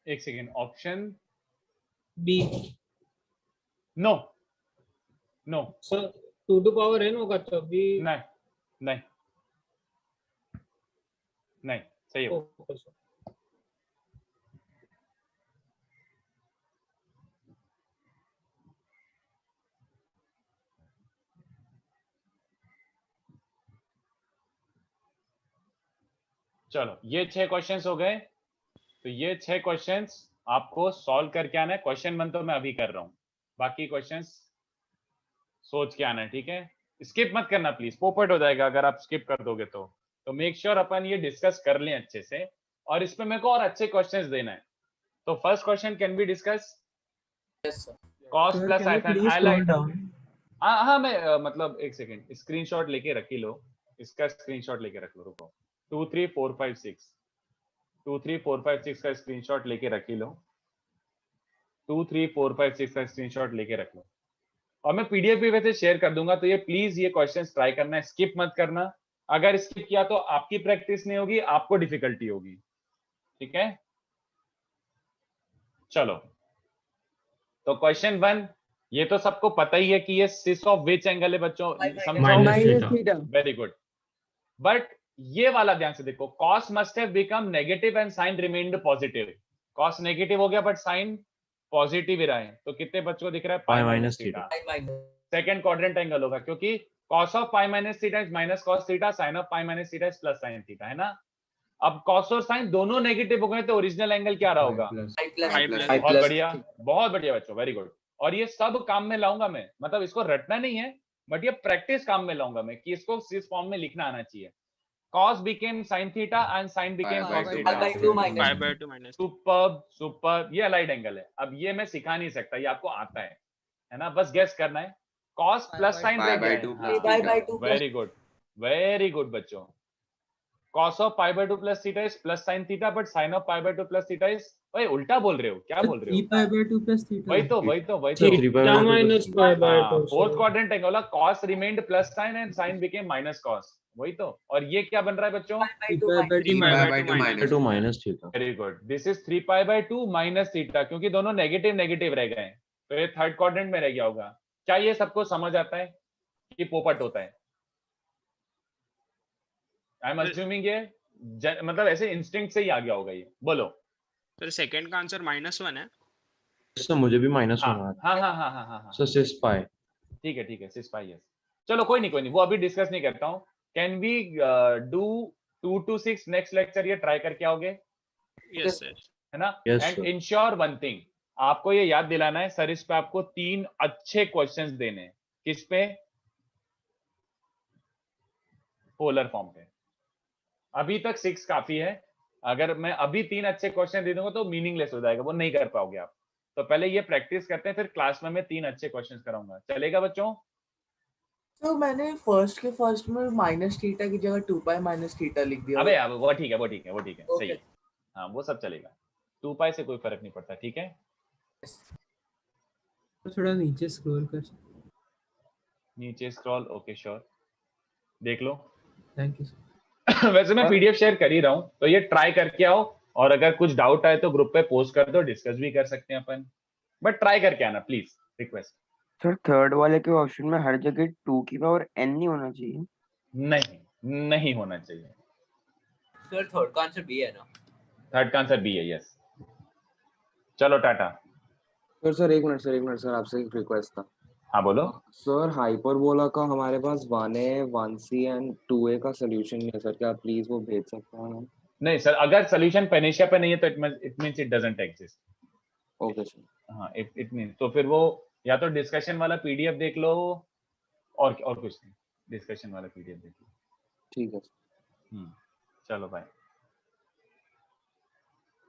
एक second, option B. No no Sir, 2 to power n होगा तभी. नहीं नहीं नहीं, सही हो. Okay, sir. चलो ये 6 क्वेश्चंस हो गए. तो ये 6 क्वेश्चंस आपको सॉल्व करके आना है. क्वेश्चन 1 तो मैं अभी कर रहा हूं, बाकी क्वेश्चंस सोच के आना है. ठीक है, स्किप मत करना प्लीज, पोपट हो जाएगा अगर आप स्किप कर दोगे तो मेक श्योर अपन ये डिस्कस कर लें अच्छे से, और इसमें मेरे को और अच्छे क्वेश्चंस देना है. तो first question can be discuss. Cos plus highlight. हाँ मैं मतलब एक सेकेंड, स्क्रीनशॉट लेके रख ही लो, इसका स्क्रीनशॉट लेके रख लो. रुको, 2 3 4 5 6 2 3 4 5 6 का स्क्रीनशॉट लेके रख ही लो. 2 3 4 5 6 का स्क्रीनशॉट लेके रख लो, और मैं पीडीएफ भी वैसे शेयर कर दूंगा. तो ये प्लीज ये क्वेश्चंस ट्राई करना है, स्किप मत करना. अगर स्किप किया तो आपकी प्रैक्टिस नहीं होगी, आपको डिफिकल्टी होगी. ठीक है, चलो. तो क्वेश्चन 1, ये तो सबको पता ही है कि ये सिस ऑफ विच एंगल है बच्चों, समझो. Very good. बट ये वाला ध्यान से देखो, cos must have become negative and sine remained positive. Cos negative हो गया बट साइन पॉजिटिव ही रहा है. तो कितने बच्चों को दिख रहा है? Pi minus theta. Second quadrant angle होगा, क्योंकि cos of pi minus theta is minus cos theta, sine of pi minus theta is plus sine theta, है ना. अब cos और साइन दोनों नेगेटिव हो गए तो ओरिजिनल एंगल क्या रहा होगा? बहुत बढ़िया, बहुत बढ़िया बच्चों, वेरी गुड. और ये सब काम में लाऊंगा मैं, मतलब इसको रटना नहीं है, बट ये प्रैक्टिस काम में लाऊंगा मैं कि इसको इस फॉर्म में लिखना आना चाहिए. cos became sin theta and sin became cos theta. Superb. ये अलाइड एंगल है. अब ये मैं सिखा नहीं सकता, ये आपको आता है ना, बस गेस करना है. cos प्लस साइन रह गया. वेरी गुड बच्चों. cos of pi by 2 plus theta is plus sine theta, but sine of pi by 2 plus theta is, ओए उल्टा बोल रहे हो, क्या बोल रहे हो? 3 पाई बाय 2 प्लस थीटा. वही तो theta minus pi by 2. Fourth quadrant angle, cos remained plus sine and sine became minus cos. वही तो. और ये क्या बन रहा है बच्चों? 3 पाई by 2 minus theta. Very good. This is 3 pi by 2 minus theta, क्योंकि दोनों नेगेटिव नेगेटिव रह गए, तो ये थर्ड क्वाड्रेंट में रह गया होगा. क्या ये सबको समझ आता है कि पोपट होता है? आई एम अज्यूमिंग ये मतलब ऐसे इंस्टिंक्ट से ही आ गया होगा ये. बोलो सर. सेकंड का आंसर -1 है. सर मुझे भी -1 आ रहा है. हाँ. सर सिस पाई. ठीक है सिस पाई. यस. चलो कोई नहीं, वो अभी डिस्कस नहीं करता हूँ. Can we do 2 to 6 next lecture? ये ट्राई करके आओगे? Yes sir. है ना. एंड इंश्योर वन थिंग, आपको ये याद दिलाना है, सर इस पे आपको 3 अच्छे क्वेश्चंस देने हैं. किस पे? पोलर फॉर्म पे. अभी तक 6 काफी है. अगर मैं अभी 3 अच्छे क्वेश्चन दे दूंगा तो मीनिंगलेस हो जाएगा, वो नहीं कर पाओगे आप. तो पहले ये प्रैक्टिस करते हैं, फिर क्लास में मैं 3 अच्छे क्वेश्चंस कराऊंगा. चलेगा बच्चों? तो मैंने फर्स्ट में माइनस थीटा की जगह 2 पाई माइनस थीटा लिख दिया. अबे अब वो ठीक है सही है. हाँ वो सब चलेगा, 2 पाई से कोई फर्क नहीं पड़ता. ठीक है, थोड़ा नीचे स्क्रॉल कर. नीचे स्क्रॉल. ओके श्योर, देख लो. Thank you. वैसे मैं पीडीएफ शेयर कर ही रहा हूँ, तो ये ट्राई करके आओ, और अगर कुछ डाउट आए तो ग्रुप पे पोस्ट कर दो, डिस्कस भी कर सकते हैं अपन, बट ट्राई करके आना प्लीज, रिक्वेस्ट. सर थर्ड वाले के ऑप्शन में हर जगह 2 की पावर n नहीं होना चाहिए? नहीं होना चाहिए. सर थर्ड का आंसर बी है ना? थर्ड का आंसर बी है. यस. चलो टाटा. सर एक मिनट सर, आपसे एक रिक्वेस्ट था. हाँ बोलो. सर हाइपरबोला का हमारे पास 1a 1c एंड 2a का सॉल्यूशन नहीं है सर, क्या प्लीज वो भेज सकते हैं? नहीं सर, अगर सॉल्यूशन पेनेशिया पे नहीं है तो it means it doesn't exist. Okay sir. हाँ, इट मींस तो फिर वो या तो डिस्कशन वाला पीडीएफ देख लो, और कुछ नहीं, डिस्कशन वाला पीडीएफ देख लो. ठीक है. चलो बाय.